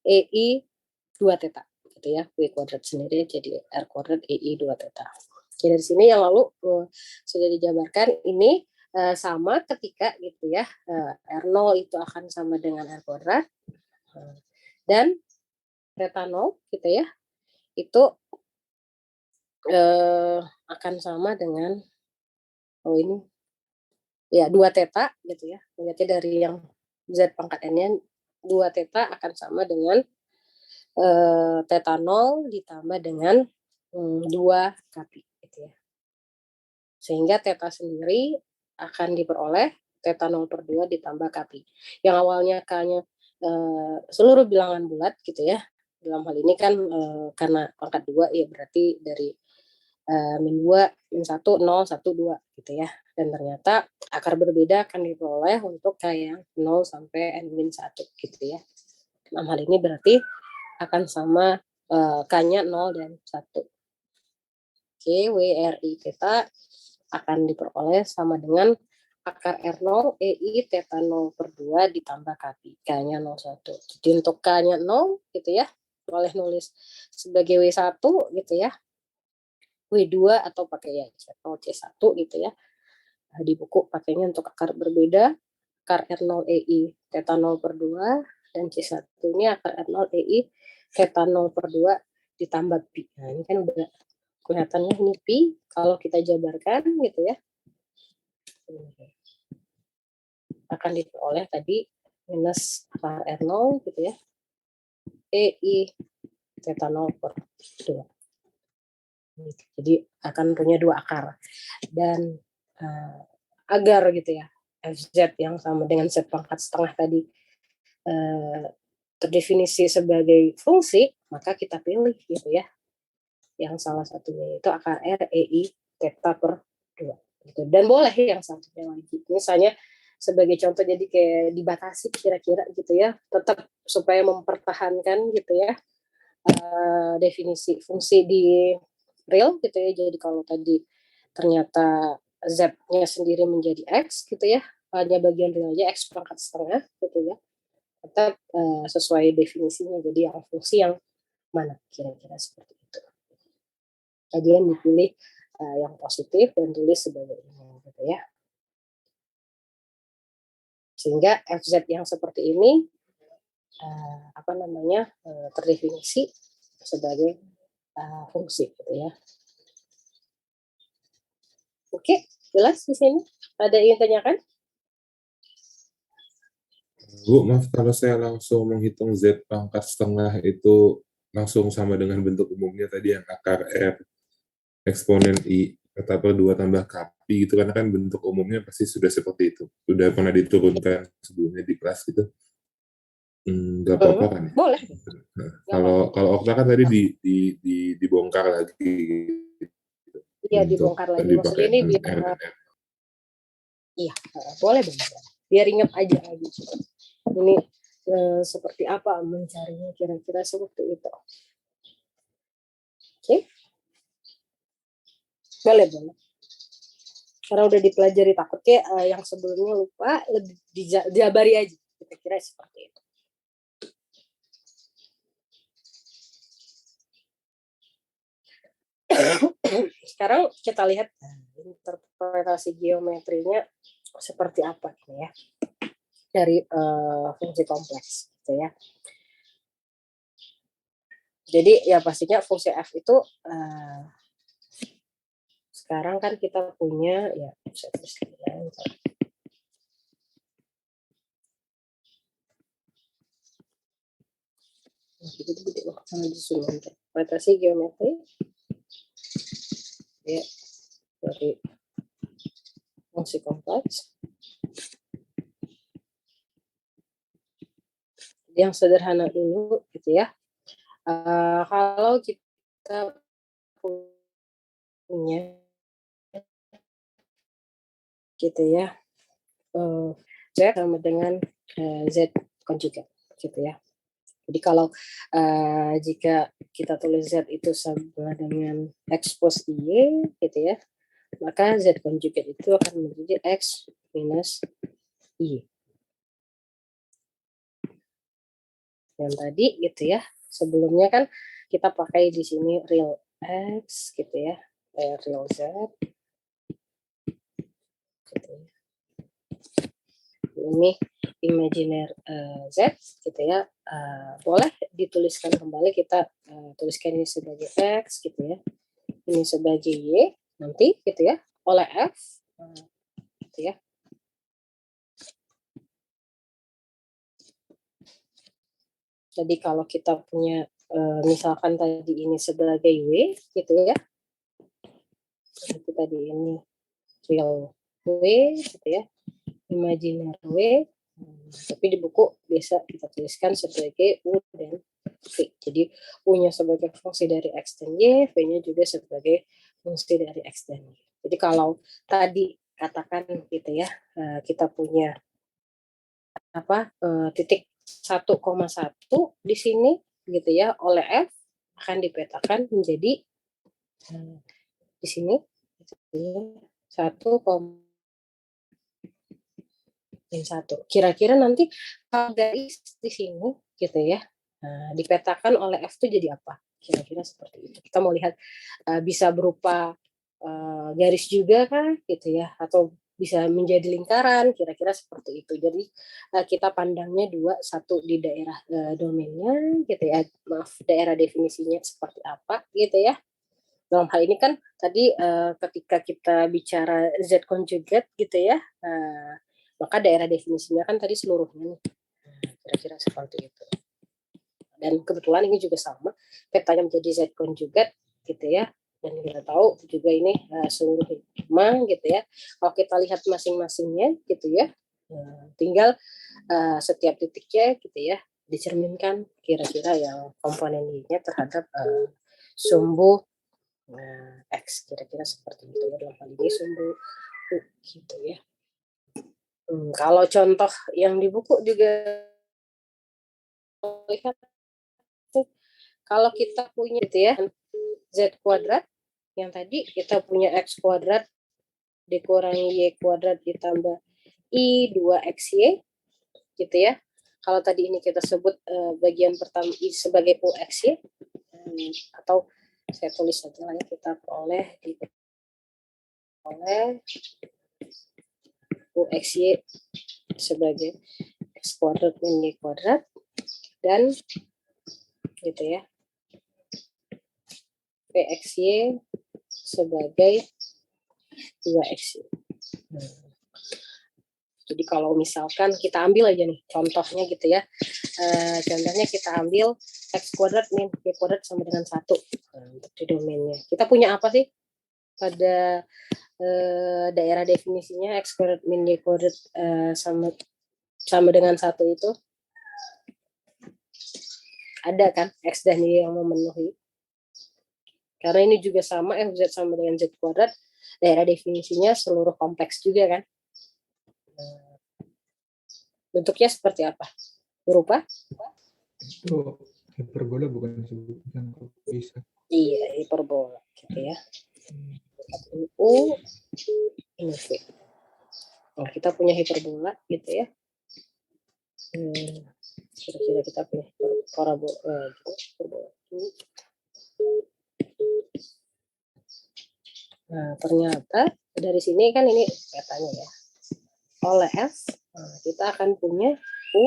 EI 2 theta gitu ya. W kuadrat sendiri jadi R kuadrat EI 2 theta. Oke, dari sini yang lalu sudah dijabarkan ini sama ketika gitu ya, R0 itu akan sama dengan R kuadrat dan theta 0 gitu ya, itu akan sama dengan ini ya 2 theta gitu ya. Lihatnya dari yang Z pangkat N-nya 2 theta akan sama dengan theta 0 ditambah dengan 2 kapi gitu ya. Sehingga theta sendiri akan diperoleh theta 0/2 ditambah kapi. Yang awalnya K-nya seluruh bilangan bulat gitu ya. Dalam hal ini kan karena pangkat 2 ya berarti dari min 2, min 1, 0, 1, 2 gitu ya. Dan ternyata akar berbeda akan diperoleh untuk K yang 0 sampai N-1 gitu ya. Dalam hal ini berarti akan sama K-nya 0 dan 1. Oke, WRI theta akan diperoleh sama dengan akar R0 EI theta 0/2 ditambah kapi K-nya 01. Jadi untuk K-nya 0 gitu ya, boleh nulis sebagai W1 gitu ya, W2 atau pakai ya C1 gitu ya. Nah, di buku pakainya untuk akar berbeda, akar R0 EI theta 0/2 dan C1 ini akar R0 EI theta 0/2 ditambah pi. Nah, ini kan udah kelihatannya ini pi kalau kita jabarkan gitu ya. Akan diperoleh tadi minus akar R0 gitu ya. EI theta 0/2. Jadi akan punya dua akar. Dan agar gitu ya FZ yang sama dengan Z pangkat setengah tadi terdefinisi sebagai fungsi, maka kita pilih gitu ya. Yang salah satunya itu akar R, E, I, theta per 2. Gitu. Dan boleh yang satunya lagi. Misalnya sebagai contoh jadi kayak dibatasi kira-kira gitu ya. Tetap supaya mempertahankan gitu ya definisi fungsi di real gitu ya. Jadi kalau tadi ternyata Z-nya sendiri menjadi X gitu ya. Hanya bagian realnya X pangkat setengah gitu ya. Tetap sesuai definisinya. Jadi yang fungsi yang mana kira-kira seperti itu. Kajian dipilih yang positif dan tulis sebagai ini gitu ya. Sehingga FZ yang seperti ini terdefinisi sebagai fungsi gitu ya. Oke, jelas di sini? Ada yang tanyakan? Bu, maaf kalau saya langsung menghitung Z pangkat setengah itu langsung sama dengan bentuk umumnya tadi yang akar R eksponen I theta per 2 tambah KPI gitu, karena kan bentuk umumnya pasti sudah seperti itu. Sudah pernah diturunkan sebelumnya di kelas gitu. Nggak apa-apa kan ya? Boleh. Nah, kalau Okta kan tadi dibongkar lagi. Iya, dibongkar lagi. Maksudnya ini biar iya, boleh. Biar ingat aja gitu. Ini seperti apa mencarinya kira-kira seperti itu. Oke. Boleh. Karena udah dipelajari, takutnya yang sebelumnya lupa, lebih dijabari aja. Kira-kira seperti itu. Sekarang kita lihat interpretasi geometrinya seperti apa ini ya dari fungsi kompleks gitu ya. Jadi ya pastinya fungsi f itu sekarang kan kita punya ya interpretasi geometri ya dari fungsi kompleks. Yang sederhana dulu gitu ya. Kalau kita punya gitu ya Z sama dengan Z konjugat gitu ya. Jadi kalau jika kita tulis Z itu sama dengan X plus Y gitu ya, maka Z konjugat itu akan menjadi X minus Y. Yang tadi gitu ya, sebelumnya kan kita pakai di sini real X gitu ya, real Z gitu ya. Ini imaginer Z gitu ya, boleh dituliskan kembali, kita tuliskan ini sebagai X gitu ya, ini sebagai Y nanti gitu ya oleh F gitu ya. Jadi kalau kita punya misalkan tadi ini sebagai W gitu ya, jadi tadi ini real W gitu ya, imaginer W, tapi di buku biasa kita tuliskan sebagai U dan V. Jadi U-nya sebagai fungsi dari X dan Y, V-nya juga sebagai fungsi dari X dan Y. Jadi kalau tadi katakan gitu ya, kita punya titik 1,1 di sini gitu ya, oleh F akan dipetakan menjadi di sini gitu ya, 1,1. Kira-kira nanti kalau garis di sini gitu ya, dipetakan oleh F itu jadi apa? Kira-kira seperti itu. Kita mau lihat bisa berupa garis juga kah gitu ya, atau bisa menjadi lingkaran, kira-kira seperti itu. Jadi kita pandangnya satu di daerah domainnya gitu ya, daerah definisinya seperti apa gitu ya. Dalam hal ini kan tadi ketika kita bicara Z conjugate gitu ya, maka daerah definisinya kan tadi seluruhnya nih. Kira-kira seperti itu. Dan kebetulan ini juga sama, petanya menjadi Z conjugate gitu ya. Dan kita tahu juga ini seluruh hikmah gitu ya. Kalau kita lihat masing-masingnya gitu ya, tinggal setiap titiknya gitu ya dicerminkan kira-kira yang komponen Y-nya terhadap sumbu X, kira-kira seperti itu. Dalam hal ini sumbu U gitu ya. Kalau contoh yang di buku juga lihat nih, kalau kita punya gitu ya Z kuadrat, yang tadi kita punya X kuadrat dikurangi Y kuadrat ditambah I 2XY gitu ya. Kalau tadi ini kita sebut bagian pertama I sebagai UXY, atau saya tulis saja lah ya, kita peroleh UXY sebagai X kuadrat min Y kuadrat, dan gitu ya PXY sebagai 2XY. Jadi kalau misalkan kita ambil aja nih contohnya gitu ya, contohnya kita ambil X kuadrat min Y kuadrat sama dengan 1 untuk di domainnya. Kita punya apa sih pada daerah definisinya X kuadrat min Y kuadrat sama dengan 1 itu? Ada kan X dan Y yang memenuhi. Karena ini juga sama, FZ sama dengan Z kuadrat, daerah definisinya seluruh kompleks juga kan. Bentuknya seperti apa? Berupa? Itu hiperbola bukan bisa. Iya, hiperbola gitu ya. Ini U, ini V. Nah, kita punya hiperbola gitu ya. Kira-kira kita punya parabola hiperbola. Nah, ternyata dari sini kan ini petanya ya. Oleh F, kita akan punya U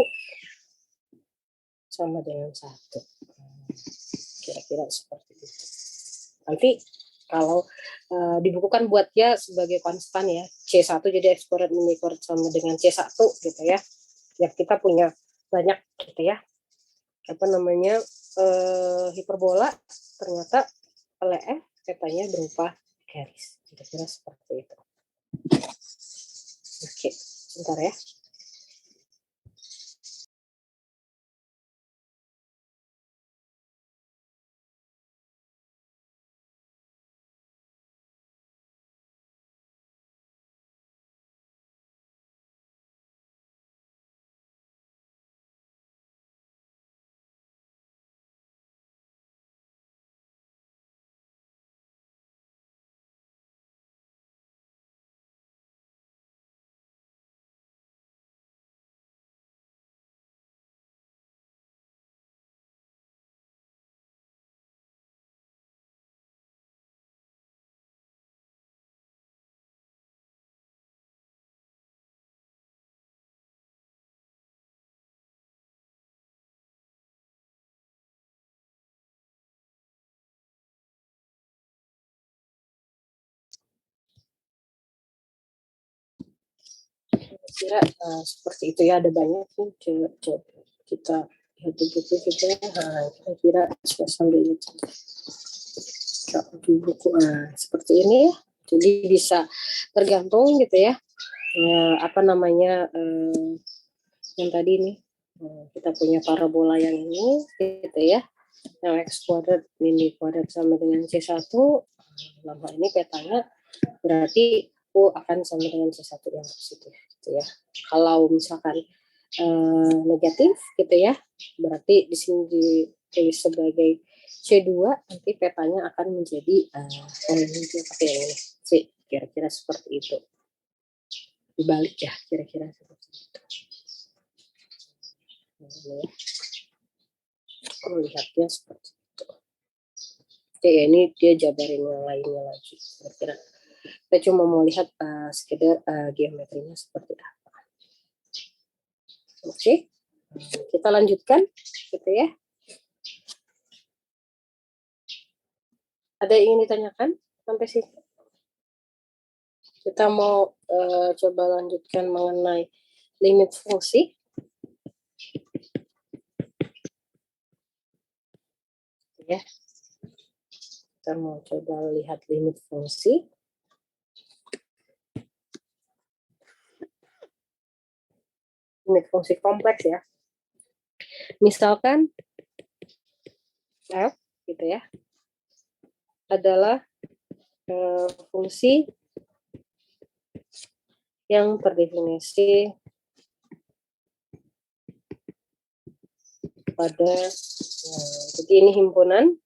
sama dengan 1. Kira-kira seperti itu. Nanti kalau dibukukan buat ya sebagai konstan ya, C1 jadi X kuadrat min Y kuadrat sama dengan C1 gitu ya. Ya kita punya banyak gitu ya. Apa namanya hiperbola, ternyata oleh F petanya berupa garis. Kira-kira seperti itu. Oke, sebentar ya. Kira seperti itu ya, ada banyak nih. Coba kita lihat di buku kita. Kira-kira saya sambil itu di buku seperti ini ya. Jadi bisa tergantung gitu ya. Apa namanya yang tadi nih kita punya parabola yang ini gitu ya. Yang X kuadrat min Y kuadrat sama dengan C1. Dalam hal ini petanya berarti U akan sama dengan C1 yang positif gitu ya. Kalau misalkan negatif gitu ya, berarti di sini ditulis sebagai C2, nanti petanya akan menjadi ini pakai yang ini C, kira-kira seperti itu. Dibalik ya, kira-kira seperti itu. Ini lihatnya seperti itu. Oke, ini dia jabarin yang lainnya lagi. Kira-kira kita cuma mau lihat sekedar geometrinya seperti apa. Oke, kita lanjutkan gitu ya. Ada yang ingin ditanyakan sampai sini? Kita mau coba lanjutkan mengenai limit fungsi. Ya. Kita mau coba lihat limit fungsi. Limit fungsi kompleks ya. Misalkan F gitu ya adalah fungsi yang terdefinisi pada jadi ini himpunan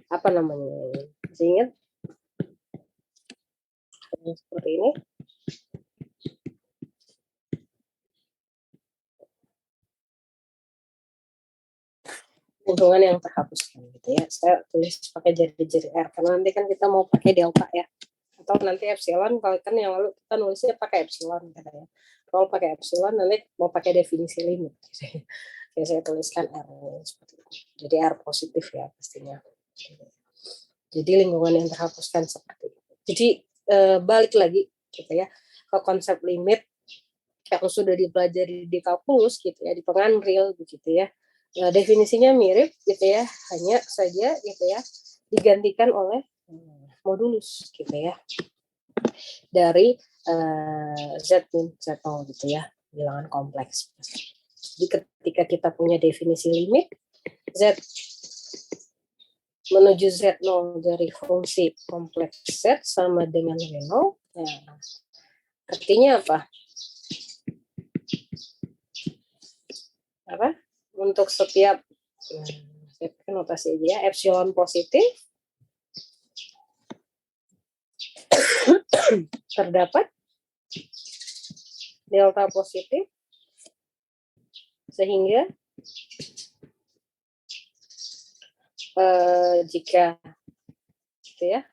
apa namanya? Masih ingat? Seperti ini. Lingkungan yang terhapuskan gitu ya. Saya tulis pakai jari-jari R karena nanti kan kita mau pakai delta ya. Atau nanti epsilon, kalau kan yang lalu kita nulisnya pakai epsilon katanya. Kalau pakai epsilon nanti mau pakai definisi limit. Oke, saya tuliskan R seperti itu. Jadi R positif ya pastinya. Jadi lingkungan yang terhapuskan seperti itu. Jadi balik lagi gitu ya ke konsep limit yang sudah dipelajari di kalkulus gitu ya, di penganril begitu ya. Definisinya mirip gitu ya, hanya saja gitu ya digantikan oleh modulus gitu ya dari Z min Z0 gitu ya, bilangan kompleks. Jadi ketika kita punya definisi limit Z menuju Z0 dari fungsi kompleks Z sama dengan W0, nah, artinya apa? Untuk setiap saya pakai notasi aja ya, epsilon positif terdapat delta positif sehingga jika gitu ya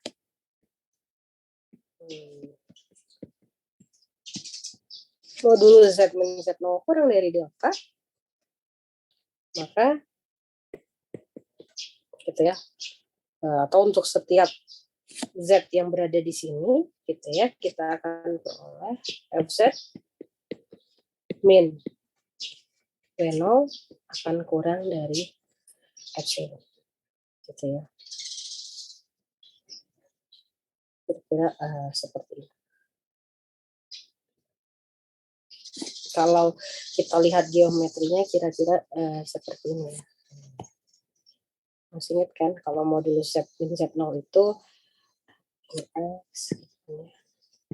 modulus Z min Z0 kurang dari delta, maka gitu ya atau untuk setiap Z yang berada di sini gitu ya kita akan peroleh Fz min W0 akan kurang dari epsilon gitu ya, kira-kira seperti itu. Kalau kita lihat geometrinya kira-kira seperti ini ya. Masih ingat kan kalau modulus Z min Z0 itu X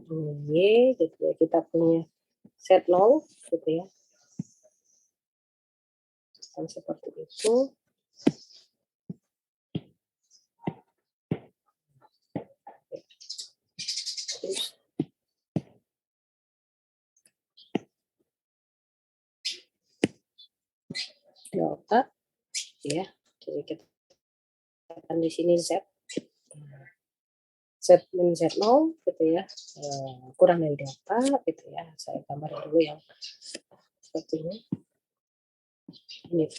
Y gitu ya, kita punya Z0 gitu ya. Dan seperti itu. Delta ya, jadi kita akan di sini Z min Z0 gitu ya, kurang dari delta gitu ya. Saya gambar dulu yang seperti ini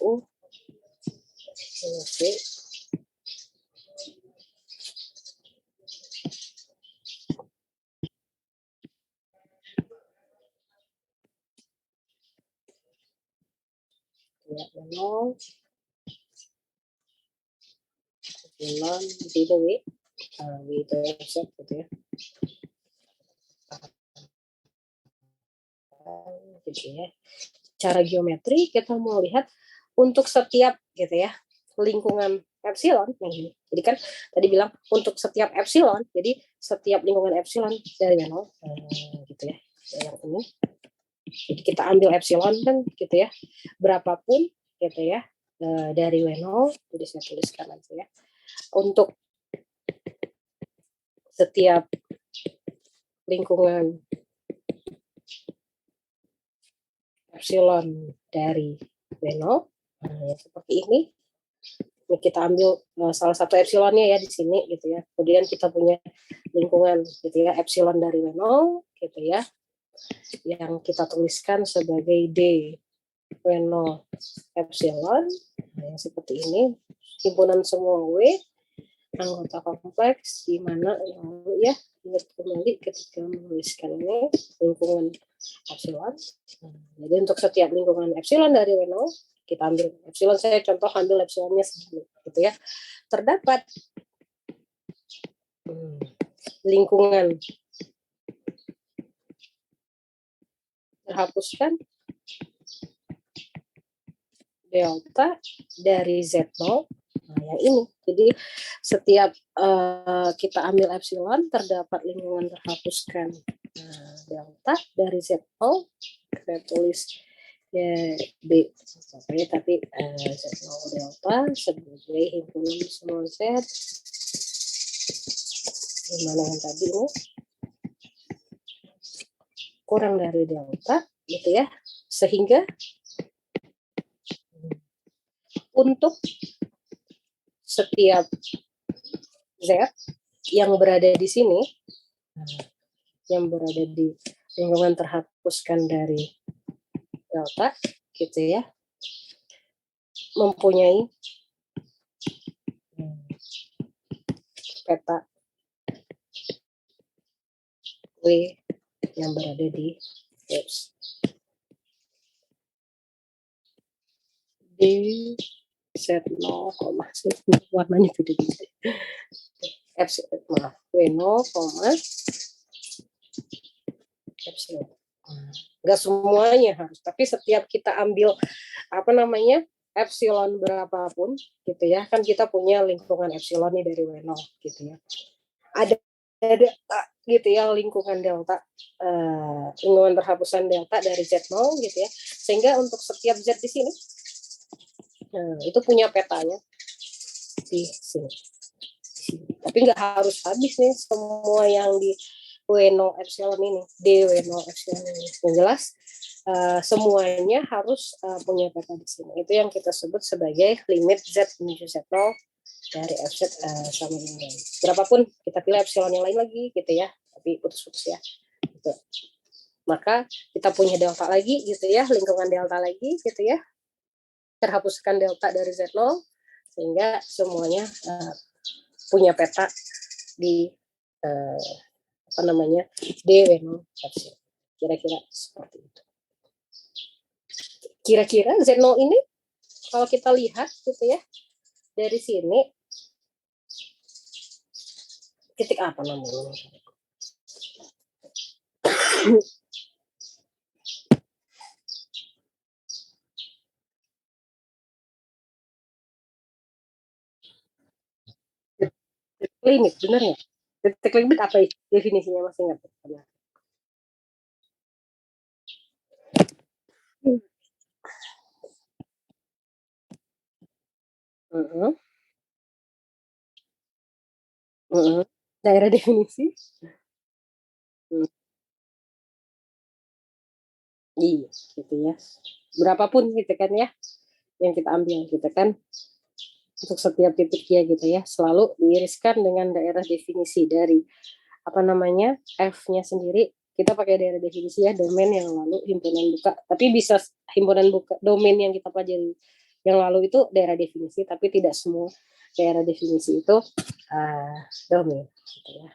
U, ini V, ya, 0, epsilon, di W itu Z gitu ya. Gitu ya. Cara geometri kita mau lihat untuk setiap gitu ya lingkungan epsilon yang ini. Jadi kan tadi bilang untuk setiap epsilon, jadi setiap lingkungan epsilon dari W0 gitu ya. Yang ini. Jadi kita ambil epsilon kan gitu ya. Berapapun gitu ya dari W0, jadi saya tuliskan aja ya. Untuk setiap lingkungan epsilon dari W0 seperti ini. Ini kita ambil salah satu epsilonnya ya di sini gitu ya. Kemudian kita punya lingkungan gitu ya epsilon dari W0 gitu ya. Yang kita tuliskan sebagai D W0 epsilon seperti ini. Himpunan semua W anggota kompleks di mana ya ingat kembali ketika menuliskan ini lingkungan epsilon. Jadi untuk setiap lingkungan epsilon dari W0 kita ambil epsilon, saya contoh ambil epsilonnya segini gitu ya. Terdapat lingkungan terhapuskan delta dari Z0. Nah, yang ini. Jadi setiap kita ambil epsilon, terdapat lingkungan terhapuskan. Nah, delta dari Z0, kita tulis ya, B. Tapi Z0 delta sebagai himpunan semua Z. Gimana yang tadi ini? Kurang dari delta, gitu ya. Sehingga untuk setiap Z yang berada di sini, yang berada di lingkungan terhapuskan dari delta, gitu ya, mempunyai peta W yang berada di X. Di Z0, warnanya beda-beda. W0, epsilon. Enggak semuanya harus, tapi setiap kita ambil epsilon berapapun gitu ya, kan kita punya lingkungan epsilon nih dari W0 gitu ya. Ada gitu ya lingkungan delta, lingkungan terhapusan delta dari Z0 gitu ya. Sehingga untuk setiap Z di sini itu punya petanya di sini. Tapi nggak harus habis nih semua yang di W0 epsilon ini, D W0 epsilon ini. Yang jelas semuanya harus punya peta di sini. Itu yang kita sebut sebagai limit Z menuju Z0 dari FZ sama yang lain. Berapapun kita pilih epsilon yang lain lagi gitu ya, tapi putus-putus ya. Gitu. Maka kita punya delta lagi gitu ya, lingkungan delta lagi gitu ya. Terhapuskan delta dari Z0 sehingga semuanya punya peta di D-W0 epsilon. Kira-kira seperti itu. Kira-kira Z0 ini kalau kita lihat gitu ya dari sini titik apa namanya? Limit, benar ya? Titik limit apa ya? Definisinya masih ingat? Daerah definisi? Iya, gitu ya. Berapapun gitu kan ya, yang kita ambil gitu kan. Untuk setiap titiknya gitu ya, selalu diiriskan dengan daerah definisi dari F-nya sendiri. Kita pakai daerah definisi ya, domain yang lalu himpunan buka. Tapi bisa himpunan buka, domain yang kita pelajari yang lalu itu daerah definisi, tapi tidak semua daerah definisi itu domain gitu ya.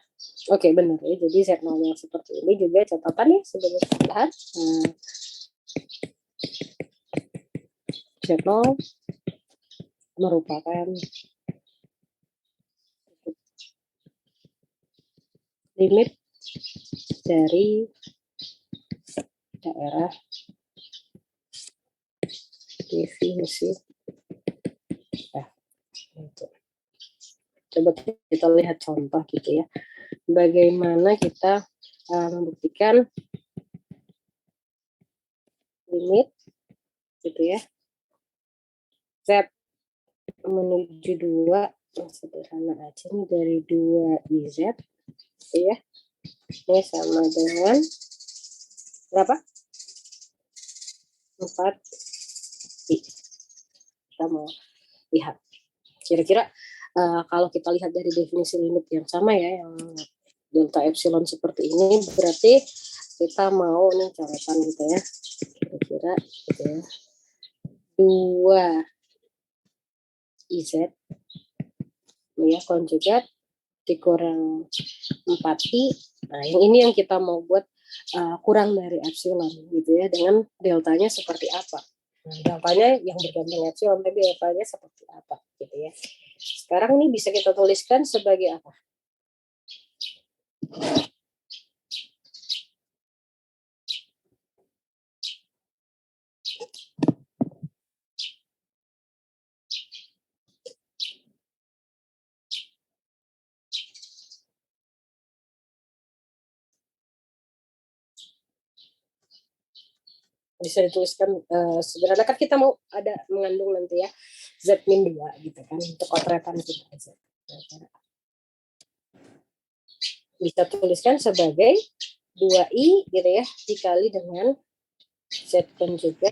Oke, benar ya. Jadi Z0 yang seperti ini juga catatan ya sebagai tambahan. Z0 merupakan limit dari daerah definisi Itu. Coba kita lihat contoh gitu ya. Bagaimana kita membuktikan limit gitu ya. Z menuju 2 sederhana aja nih dari 2 IZ gitu ya. Ini sama dengan berapa? 4 I. Kita mau lihat. Kira-kira kalau kita lihat dari definisi limit yang sama ya, yang delta epsilon seperti ini, berarti kita mau nih coretan gitu ya. Kira-kira gitu ya. 2 IZ ya konjugat dikurang 4I. Nah, yang ini yang kita mau buat kurang dari epsilon gitu ya, dengan deltanya seperti apa. Nah, deltanya yang bergantung epsilon, tapi deltanya seperti apa gitu ya. Sekarang ini bisa kita tuliskan sebagai apa? bisa dituliskan sebenarnya kan kita mau ada mengandung nanti ya Z-2 gitu kan untuk otretan kita aja. Bisa tuliskan sebagai 2i gitu ya dikali dengan Z konjugat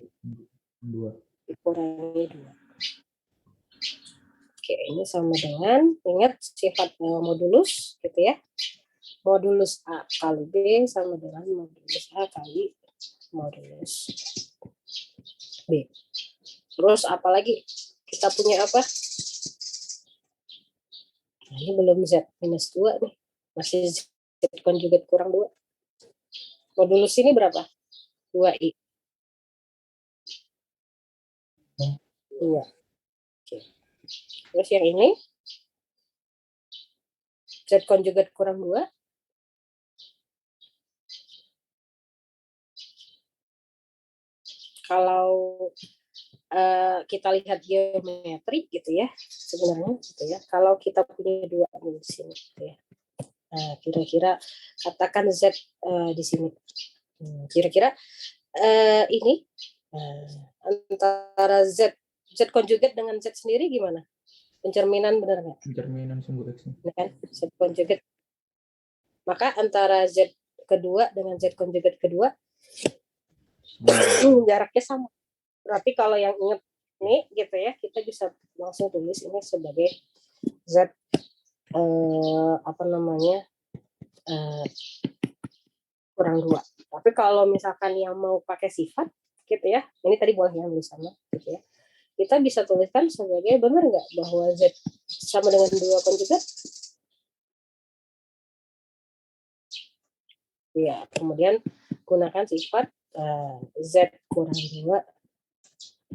2. dikurangi 2. Oke, ini sama dengan, ingat sifat modulus gitu ya. Modulus A kali B sama dengan modulus A kali modulus B. Terus apalagi? Kita punya apa? Nah, ini belum Z minus 2 nih. Masih Z konjugat kurang 2. Modulus ini berapa? 2i. 2. Oke. Terus yang ini Z konjugat kurang 2. Kalau kita lihat geometri gitu ya, sebenarnya gitu ya. Kalau kita punya 2 di sini gitu ya. Nah, kira-kira katakan Z di sini. Kira-kira ini antara Z konjugat dengan Z sendiri gimana? Pencerminan benar nggak? Pencerminan sumbu X. Ya kan? Z konjugat. Maka antara Z kedua dengan Z konjugat kedua jaraknya sama. Berarti kalau yang ingat ini gitu ya, kita bisa langsung tulis ini sebagai Z kurang 2. Tapi kalau misalkan yang mau pakai sifat gitu ya, ini tadi boleh yang di sana gitu ya. Kita bisa tuliskan sebagai benar nggak bahwa Z sama dengan 2 konjugat? Ya, kemudian gunakan sifat Z kurang 2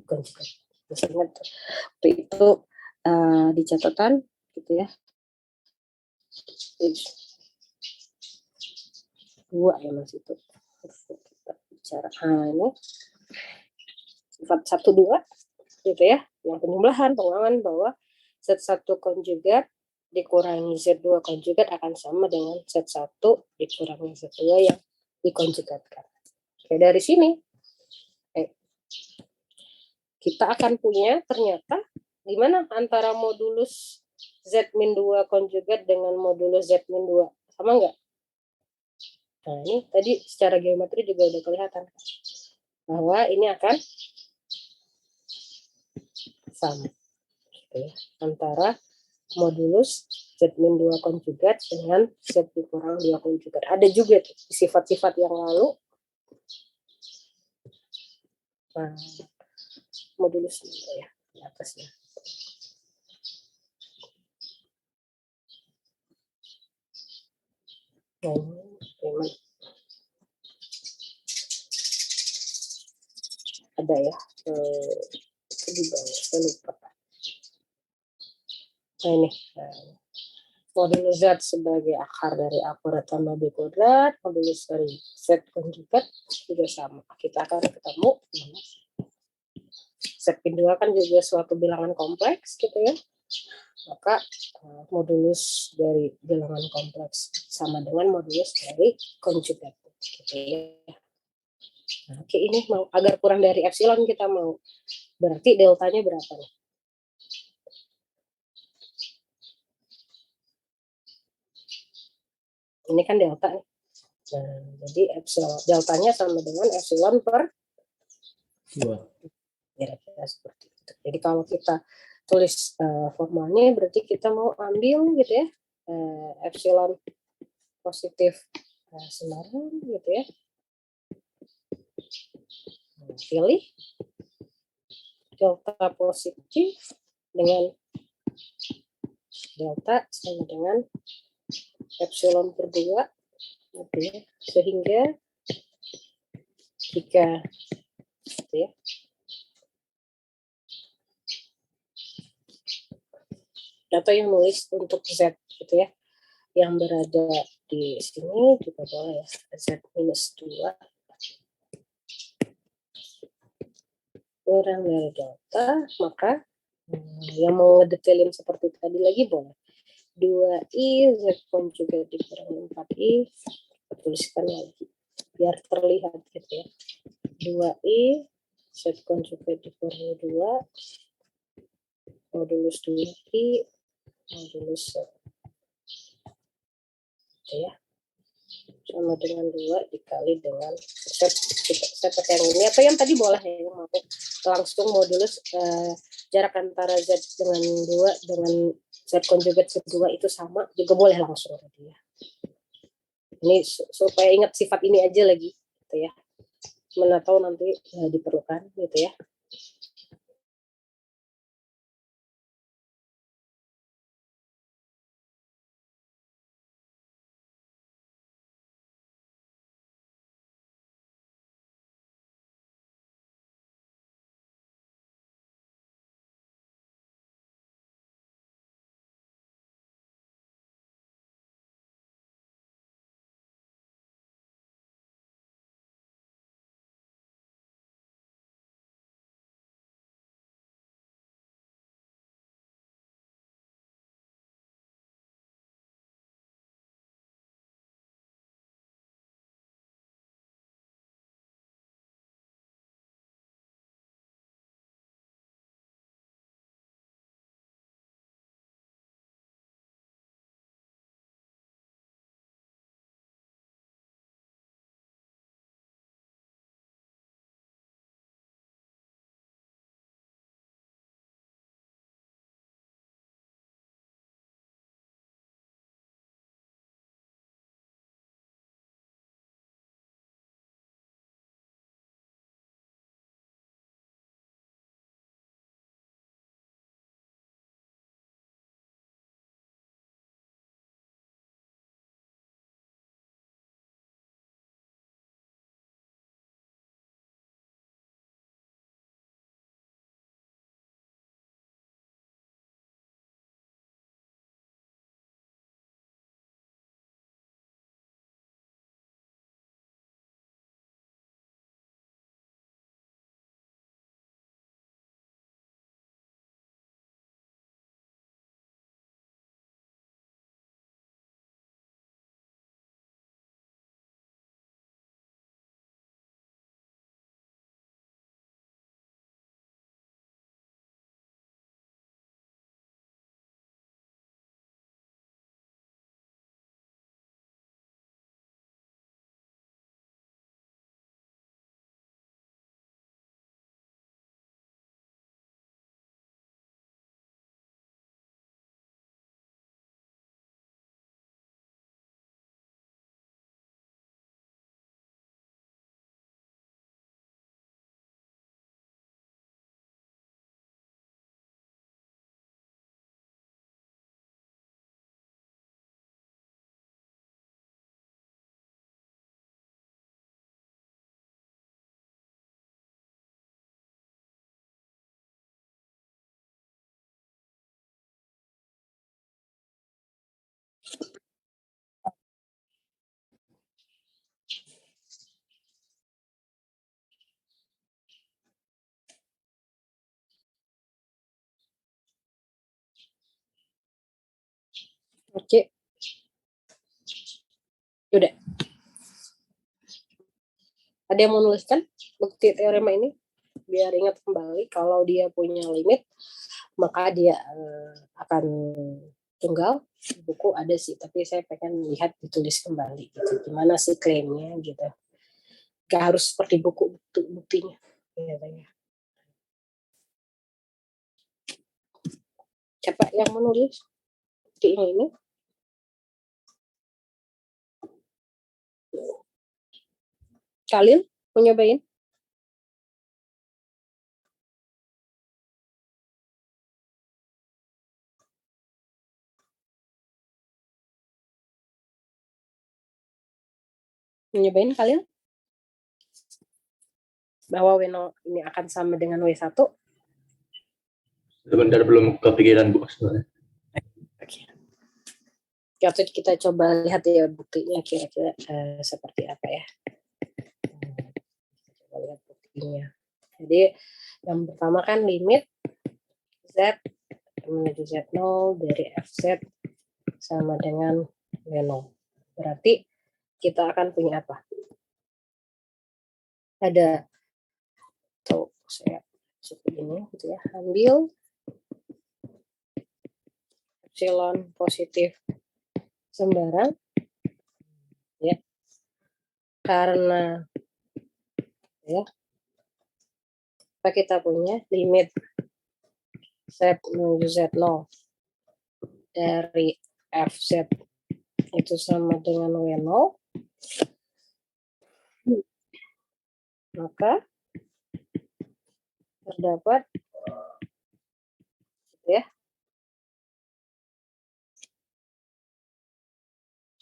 konjugat. Bisa ingat waktu itu di catatan gitu ya. 2 ya Mas itu. Kita bicara. Nah, ini sifat 1 2 gitu ya. Yang penjumlahan pengulangan bahwa Z1 konjugat dikurangi Z2 konjugat akan sama dengan Z1 dikurangi Z2 yang dikonjugatkan. Oke, dari sini kita akan punya ternyata di mana antara modulus Z-2 konjugat dengan modulus Z-2 sama enggak? Nah, ini tadi secara geometri juga udah kelihatan bahwa ini akan sama gitu ya, antara modulus Z-2 konjugat dengan Z dikurang 2 konjugat. Ada juga tuh sifat-sifat yang lalu. Nah, modulus ya di atasnya. Nah, ini ada ya di bawah, saya lupa. Nah, ini modulus Z sebagai akar dari A kuadrat tambah B kuadrat, modulus dari Z konjugat juga sama. Kita akan ketemu Z-2 kan juga suatu bilangan kompleks gitu ya. Maka modulus dari bilangan kompleks sama dengan modulus dari konjugat gitu ya. Nah, oke, ini mau agar kurang dari epsilon kita mau berarti deltanya berapa nih? Ini kan delta. Nah, jadi epsilon deltanya sama dengan epsilon per 2. Kira-kira seperti itu. Jadi kalau kita tulis formalnya berarti kita mau ambil gitu ya epsilon positif sembarang gitu ya. Pilih delta positif dengan delta sama dengan epsilon per 2 gitu ya. Sehingga jika gitu ya, atau yang nulis untuk Z gitu ya, yang berada di sini juga boleh ya, Z minus 2 kurang dari delta, maka yang mau ngedetailin seperti tadi lagi boleh 2i Z konjugat dikurangi 4i, tuliskan lagi biar terlihat gitu ya 2i Z konjugat dikurangi 2 modulus 2i modulus Z. Oke ya. Sama dengan 2 dikali dengan saya pakai yang ini atau yang tadi boleh ya, maaf, langsung modulus jarak antara Z dengan 2 dengan Z konjugat Z2 itu sama juga boleh langsung tadi ya. Ini supaya ingat sifat ini aja lagi gitu ya. Mana tahu nanti diperlukan gitu ya. Oke. Udah. Ada yang mau nuliskan bukti teorema ini? Biar ingat kembali kalau dia punya limit, maka dia akan tunggal. Di buku ada sih, tapi saya pengen lihat ditulis kembali. Gitu. Gimana sih klaimnya gitu. Gak harus seperti buku buktinya. Gitu. Siapa yang menulis buktinya ini? Kalian mau nyobain? Nyobain kalian? Bahwa W0 ini akan sama dengan W1? Sebentar belum kepikiran Bu. Oke. Oke, kita coba lihat ya buktinya kira-kira seperti apa ya. Coba lihat buktinya. Jadi yang pertama kan limit Z menuju Z0 dari Fz sama dengan W0. Berarti kita akan punya apa? Ada saya seperti ini gitu ya, ambil epsilon positif sembarang ya, karena ya apa kita punya limit z menuju z0 dari fz itu sama dengan w0, maka terdapat ya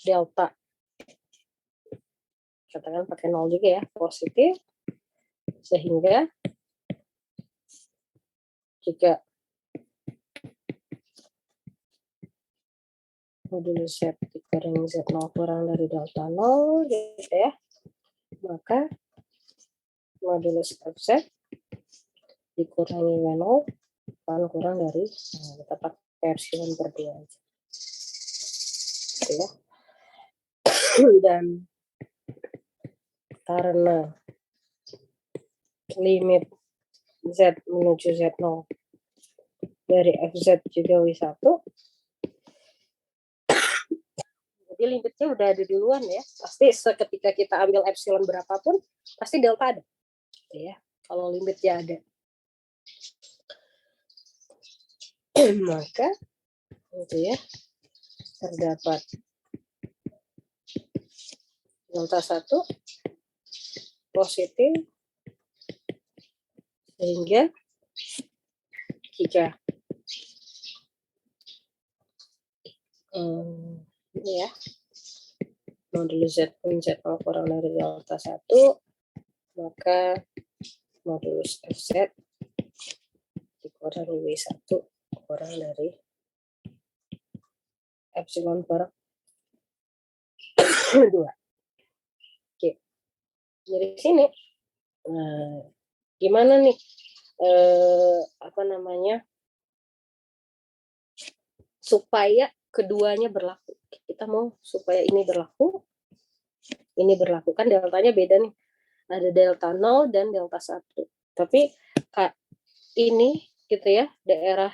delta, katakan pakai 0 juga ya, positif, sehingga jika modulus z dikurangi z0 kurang dari delta 0 gitu ya, maka modulus fz dikurangi w0 akan kurang dari, kita pakai epsilon per 2 aja. Gitu ya. Dan karena limit z menuju z0 dari fz juga w1, jadi limitnya udah ada duluan ya. Pasti seketika kita ambil epsilon berapapun, pasti delta ada. Gitu ya. Kalau limitnya ada. Maka gitu ya, terdapat delta 1 positif, sehingga jika ini ya modulus z pun z0 kurang dari delta 1, maka modulus fz dikurangi w1 kurang dari epsilon per 2. Oke. Dari sini gimana nih apa namanya supaya keduanya berlaku. Kita mau supaya ini berlaku kan deltanya beda nih. Ada delta 0 dan delta 1. Tapi ini gitu ya, daerah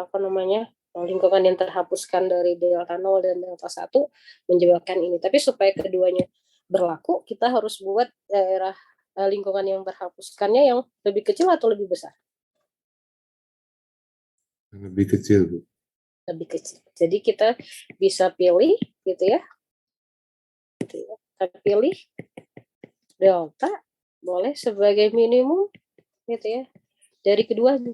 apa namanya lingkungan yang terhapuskan dari delta 0 dan delta 1 menyebabkan ini. Tapi supaya keduanya berlaku, kita harus buat daerah lingkungan yang terhapuskannya yang lebih kecil atau lebih besar? Lebih kecil, Bu. Lebih kecil. Jadi kita bisa pilih gitu ya. Kita pilih delta boleh sebagai minimum gitu ya dari keduanya.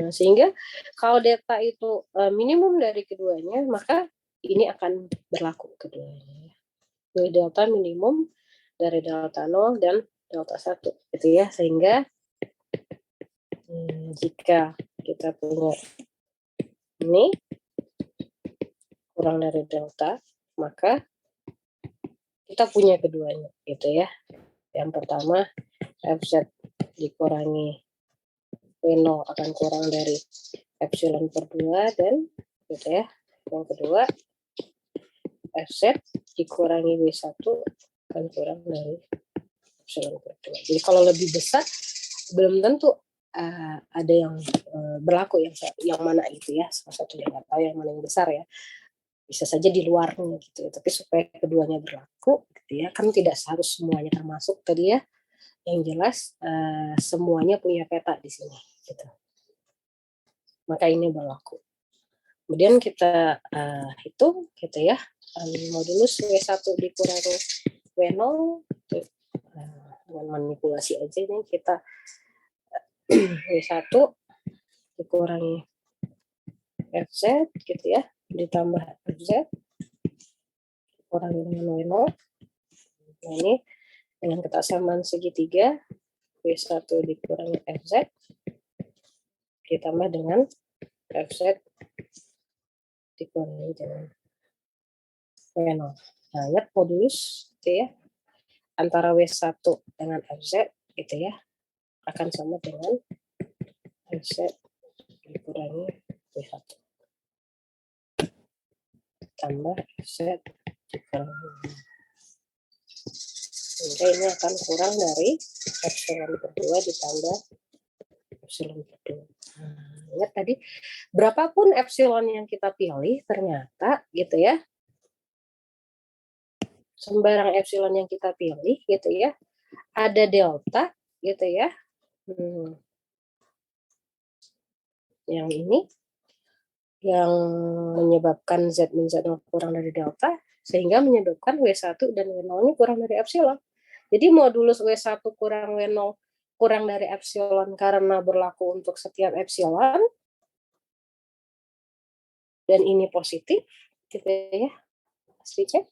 Sehingga kalau delta itu minimum dari keduanya, maka ini akan berlaku keduanya. Jadi delta minimum dari delta 0 dan delta 1 gitu ya. Sehingga jika kita punya ini kurang dari delta, maka kita punya keduanya gitu ya. Yang pertama fz dikurangi w0 akan kurang dari epsilon per 2 dan gitu ya. Yang kedua fz dikurangi w1 akan kurang dari epsilon per 2. Jadi kalau lebih besar belum tentu ada yang berlaku yang mana gitu ya. Salah satu yang nggak tahu yang mana yang besar ya. Bisa saja di luarnya gitu ya. Tapi supaya keduanya berlaku gitu ya, kan tidak harus semuanya termasuk tadi ya. Yang jelas semuanya punya peta di sini gitu. Maka ini berlaku. Kemudian kita hitung gitu ya. Modulus W1 dikurangi W0 gitu. Dengan manipulasi aja ini kita W1 dikurangi FZ gitu ya, ditambah FZ dikurangi dengan W0. Nah ini dengan kesamaan segitiga W1 dikurangi FZ ditambah dengan FZ dikurangi dengan W0. Nah, ingat modulus gitu ya, antara W1 dengan FZ gitu ya, akan sama dengan FZ dikurangi W1 tambah FZ dikurangi Sehingga ini akan kurang dari epsilon per 2 ditambah epsilon per 2. Nah, ingat tadi, berapapun epsilon yang kita pilih, ternyata gitu ya, sembarang epsilon yang kita pilih gitu ya, ada delta gitu ya. Yang ini yang menyebabkan Z min Z0 kurang dari delta, sehingga menyebabkan W1 dan W0-nya kurang dari epsilon. Jadi modulus W1 kurang W0 kurang dari epsilon karena berlaku untuk setiap epsilon, dan ini positif, gitu ya, pastinya,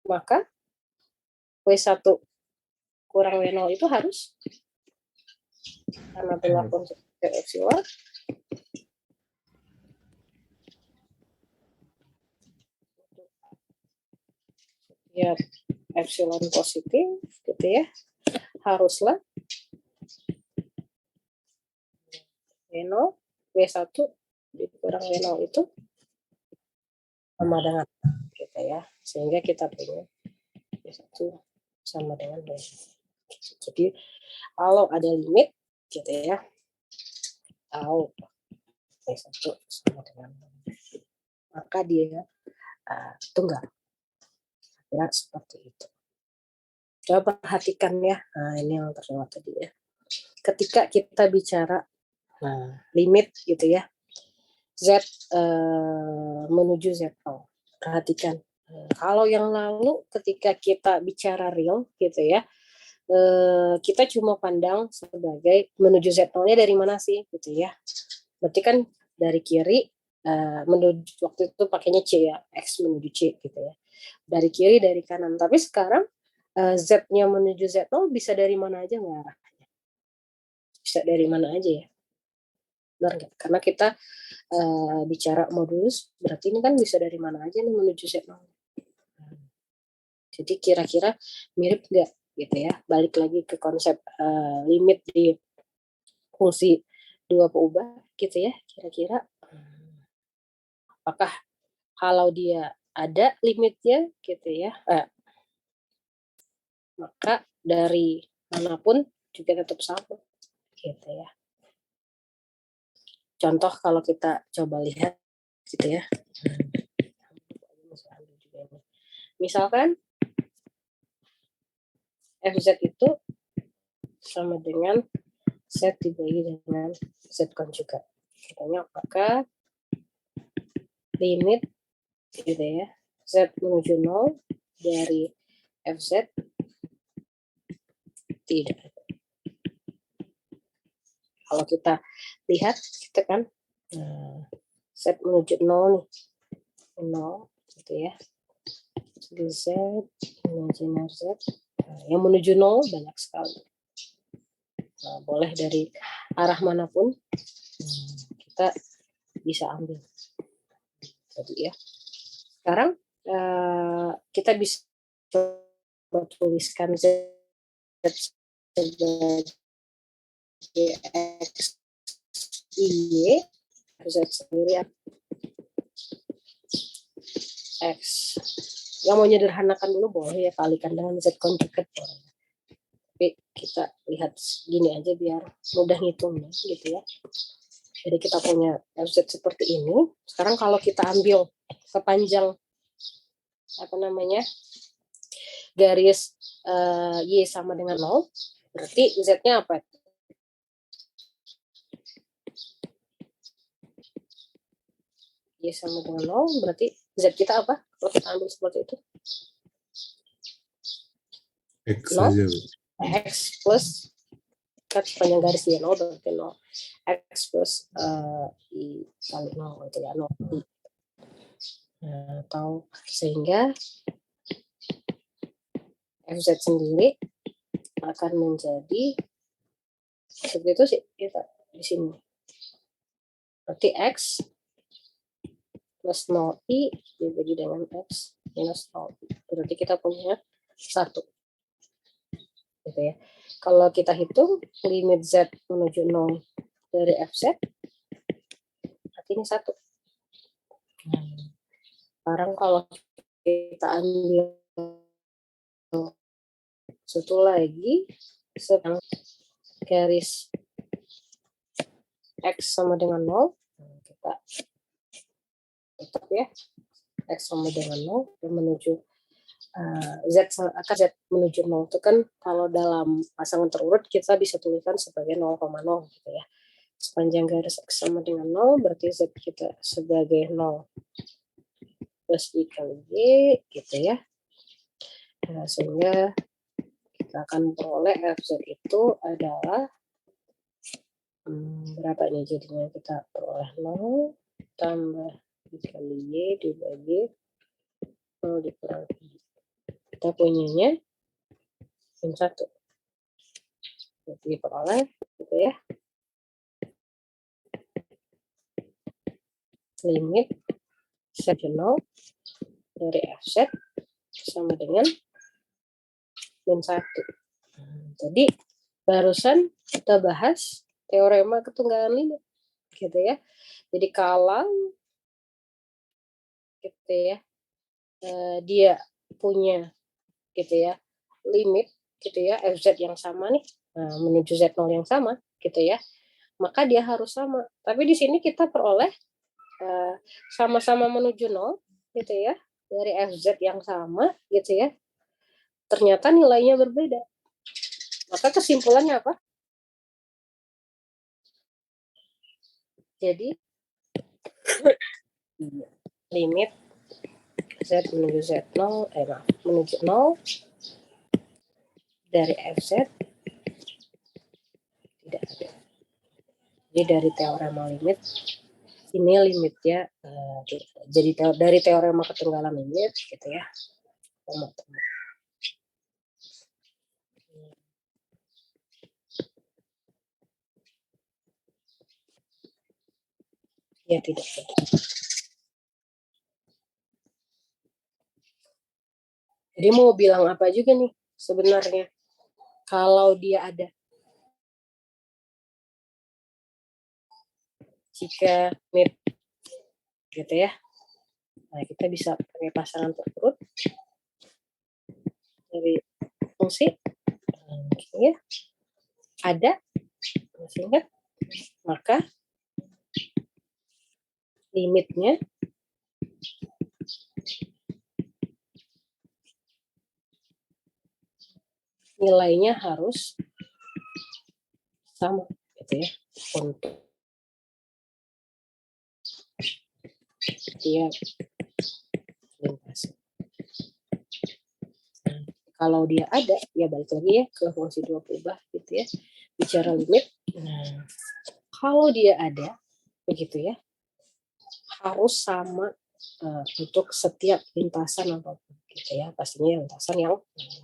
maka W1 kurang W0 itu harus, karena berlaku untuk setiap epsilon, ya epsilon positif, gitu ya, haruslah W0, W1 dikurang W0 itu sama dengan gitu ya, sehingga kita punya W1 sama dengan W0. Jadi kalau ada limit gitu ya, tahu W1 sama dengan W0, maka dia tunggal. Ya seperti itu. Coba perhatikan ya. Nah, ini yang terlewat tadi ya. Ketika kita bicara limit gitu ya, Z menuju Z0. Perhatikan. Kalau yang lalu ketika kita bicara real gitu ya, kita cuma pandang sebagai menuju Z0-nya dari mana sih gitu ya. Berarti kan dari kiri menuju, waktu itu pakainya C ya, X menuju C gitu ya. Dari kiri, dari kanan. Tapi sekarang Z-nya menuju Z0 bisa dari mana aja nggak arahnya? Bisa dari mana aja ya? Benar nggak? Karena kita bicara modulus, berarti ini kan bisa dari mana aja nih menuju Z0. Jadi kira-kira mirip nggak gitu ya? Balik lagi ke konsep limit di fungsi dua peubah gitu ya, kira-kira apakah kalau dia ada limitnya gitu ya, maka dari manapun juga tetap sama gitu ya. Contoh kalau kita coba lihat gitu ya, misalkan FZ itu sama dengan Z dibagi dengan Z konjugat. Katanya apakah limit gitu ya, Z menuju 0 dari FZ tidak. Kalau kita lihat kita kan Z menuju 0 nih, 0 gitu ya, Z imajiner Z yang menuju 0 banyak sekali. Boleh dari arah manapun kita bisa ambil. Jadi ya, sekarang kita bisa tuliskan Z sebagai X, Y, Z sendiri X. Yang mau menyederhanakan dulu boleh ya, kalikan dengan Z konjugat boleh. Tapi kita lihat gini aja biar mudah ngitungnya gitu ya. Jadi kita punya FZ seperti ini. Sekarang kalau kita ambil sepanjang garis Y sama dengan 0, berarti Z-nya apa? Y sama dengan 0, berarti Z kita apa? Kalau kita ambil seperti itu. X 0, saja. X plus, kan sepanjang garis Y 0 berarti 0. X plus I kali 0 itu ya, 0. Atau sehingga FZ sendiri akan menjadi seperti itu sih kita di sini. Berarti X plus 0i dibagi dengan X minus 0i. Berarti kita punya 1. Gitu ya. Kalau kita hitung limit Z menuju 0 dari FZ, berarti ini 1. Sekarang kalau kita ambil Satu lagi, sedang garis X sama dengan 0. Kita tetap ya, X sama dengan 0 dan menuju Z menuju 0 itu kan kalau dalam pasangan terurut kita bisa tuliskan sebagai 0,0 gitu ya. Sepanjang garis X sama dengan 0 berarti Z kita sebagai 0 plus dikali Y gitu ya. Nah, sehingga kita akan peroleh FZ itu adalah berapa nih jadinya, kita peroleh 0 tambah dikali Y dibagi 0 dikurangi Y. Kita punyanya min 1. Jadi peroleh gitu ya. Limit Z 0 dari FZ sama dengan min 1. Jadi barusan kita bahas teorema ketunggalan limit gitu ya. Jadi kalau gitu ya dia punya gitu ya limit gitu ya FZ yang sama nih menuju Z0 yang sama gitu ya, maka dia harus sama. Tapi di sini kita peroleh sama-sama menuju 0 gitu ya dari FZ yang sama gitu ya, ternyata nilainya berbeda. Maka kesimpulannya apa? Jadi limit Z menuju Z0 menuju 0 dari FZ tidak ada. Jadi dari teorema limit ini limitnya jadi dari teorema ketunggalan limit gitu ya. Ya tidak ada. Jadi mau bilang apa juga nih sebenarnya kalau dia ada. Jika limit gitu ya. Nah, kita bisa pakai pasangan terurut dari fungsi ya. Ada masih ingat, maka limitnya nilainya harus sama gitu ya untuk dia lintasan. Kalau dia ada, ya balik lagi ya ke fungsi dua berubah gitu ya. Bicara limit, nah kalau dia ada begitu ya, harus sama untuk setiap lintasan apapun gitu ya. Pastinya lintasan yang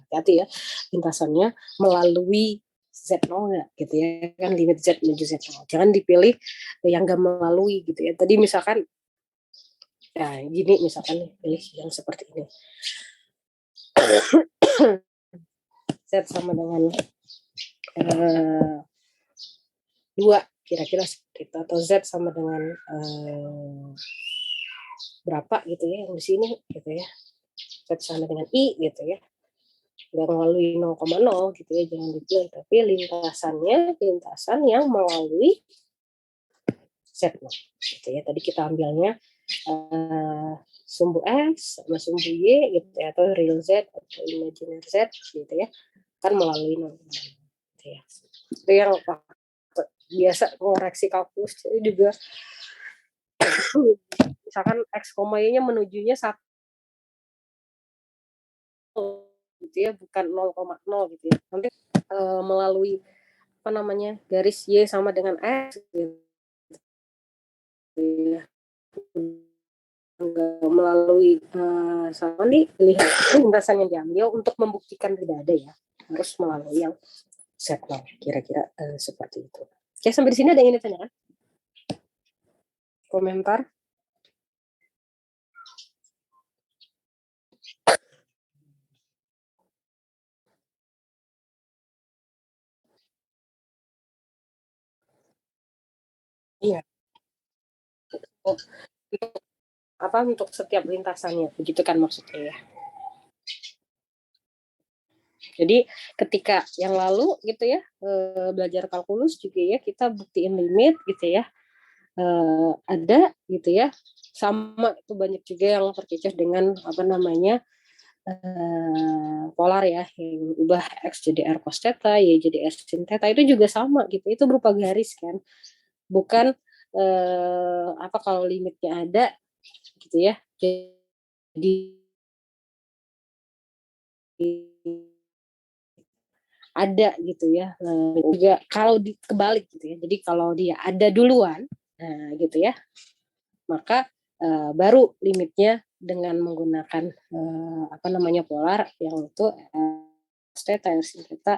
hati-hati ya, lintasannya melalui Z0 enggak gitu ya, kan limit Z menuju Z0. Jangan dipilih yang enggak melalui gitu ya. Tadi misalkan ya gini misalkan nih, pilih yang seperti ini. Z sama dengan 2 kira-kira seperti itu, atau Z sama dengan berapa gitu ya yang di sini gitu ya, Z sama dengan I gitu ya, nggak melalui 0,0 gitu ya, jangan dipilih, tapi lintasan yang melalui Z0 gitu ya. Tadi kita ambilnya sumbu X sama sumbu Y gitu ya, atau real Z atau imaginer Z gitu ya, kan melalui 0,0 gitu ya. Itu yang biasa ngoreksi kalkulus, jadi juga misalkan X, Y-nya menujunya 1 gitu ya, bukan 0,0 gitu ya. Nanti melalui apa namanya garis Y sama dengan X gitu ya. Melalui sama nih lihat lintasan yang diambil untuk membuktikan tidak ada ya, harus melalui yang Z0 kira-kira seperti itu. Oke, sampai di sini ada yang ingin ditanyakan? Komentar? Iya. Apa untuk setiap lintasannya, begitu kan maksudnya ya? Jadi ketika yang lalu gitu ya belajar kalkulus juga ya kita buktiin limit gitu ya ada gitu ya, sama itu banyak juga yang terkecoh dengan apa namanya polar ya, yang ubah X jadi R cos theta, Y jadi R sin theta, itu juga sama gitu, itu berupa garis kan, bukan apa kalau limitnya ada gitu ya, jadi ada gitu ya. Juga kalau kebalik gitu ya, jadi kalau dia ada duluan nah gitu ya, maka baru limitnya dengan menggunakan apa namanya polar yang itu theta sin theta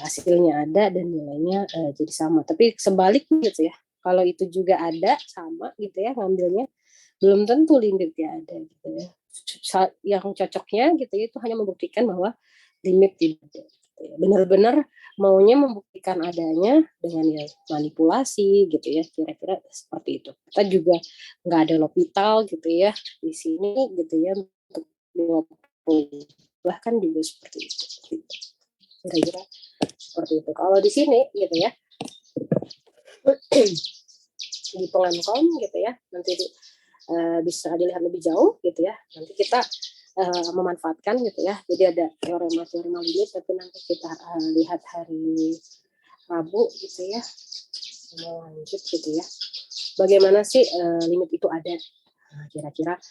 hasilnya ada dan nilainya jadi sama. Tapi sebaliknya gitu ya, kalau itu juga ada sama gitu ya ngambilnya, belum tentu limitnya ada gitu ya. Yang cocoknya gitu ya, itu hanya membuktikan bahwa limit tidak ada. Benar-benar maunya membuktikan adanya dengan ya manipulasi gitu ya, kira-kira seperti itu. Kita juga nggak ada L'Hopital gitu ya di sini gitu ya untuk 20, bahkan juga seperti itu gitu. Kira-kira seperti itu. Kalau di sini gitu ya di pengankom gitu ya, nanti bisa dilihat lebih jauh gitu ya, nanti kita memanfaatkan gitu ya, jadi ada teorema limit, tapi nanti kita lihat hari Rabu gitu ya, mau lanjut gitu ya, bagaimana sih limit itu ada, kira-kira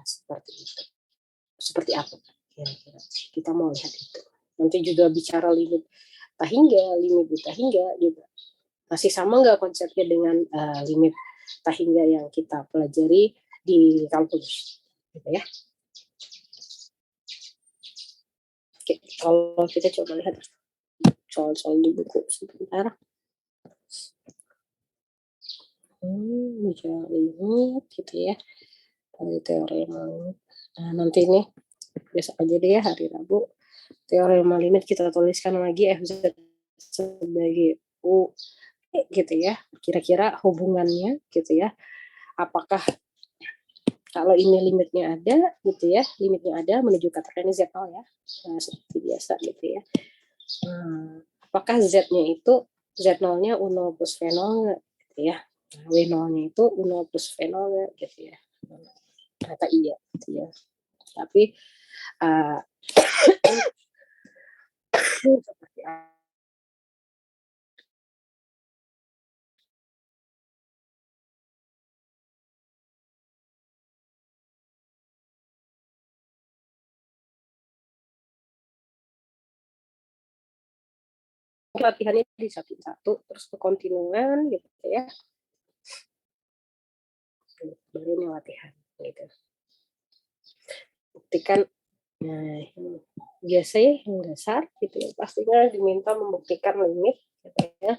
seperti itu, seperti apa kira-kira, kita mau lihat itu. Nanti juga bicara limit tahingga, limit tahingga juga masih sama nggak konsepnya dengan limit tahingga yang kita pelajari di kalkulus gitu ya. Oke, kalau kita coba lihat soal-soal di buku sebentar. Bicara limit gitu ya, dari teorema limit. Nah, nanti nih besok aja deh ya, hari Rabu, teorema limit kita tuliskan lagi FZ sebagai U gitu ya, kira-kira hubungannya gitu ya, apakah kalau ini limitnya ada gitu ya, limitnya ada menuju katakan ini Z0 ya, nah, seperti biasa gitu ya. Apakah Z-nya itu Z0-nya U0 plus V0 gitu ya, nah, W0-nya itu U0 plus V0 gitu ya, ternyata iya gitu ya, tapi seperti apa? Latihannya di satu terus ke kontinuan gitu ya, baru ini latihan gitu, buktikan. Nah, biasanya yang dasar gitu ya, pastinya diminta membuktikan limit gitu ya,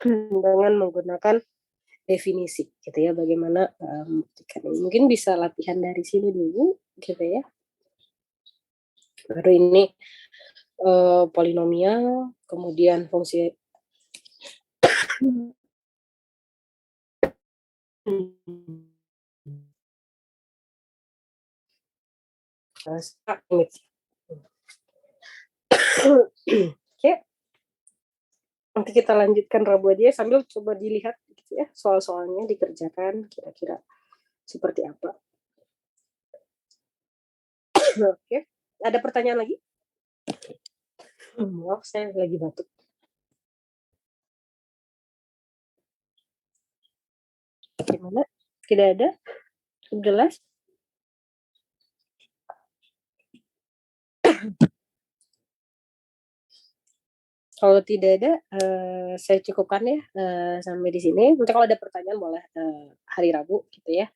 dengan menggunakan definisi gitu ya, bagaimana membuktikan ini. Mungkin bisa latihan dari sini dulu gitu ya, baru ini polinomial, kemudian fungsi limit. Oke, nanti kita lanjutkan Rabu aja sambil coba dilihat gitu ya, soal-soalnya dikerjakan kira-kira seperti apa. Oke, ada pertanyaan lagi? Maaf, saya lagi batuk. Gimana? Tidak ada? Jelas? Kalau tidak ada, saya cukupkan ya sampai di sini. Nanti kalau ada pertanyaan boleh hari Rabu gitu ya.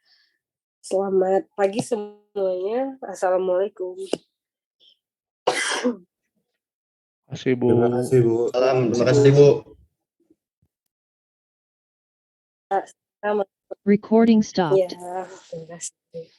Selamat pagi semuanya. Assalamualaikum. Terima kasih, Bu. Terima kasih, Bu. Salam, terima kasih Bu. Selamat. Recording stopped. Ya, terima kasih.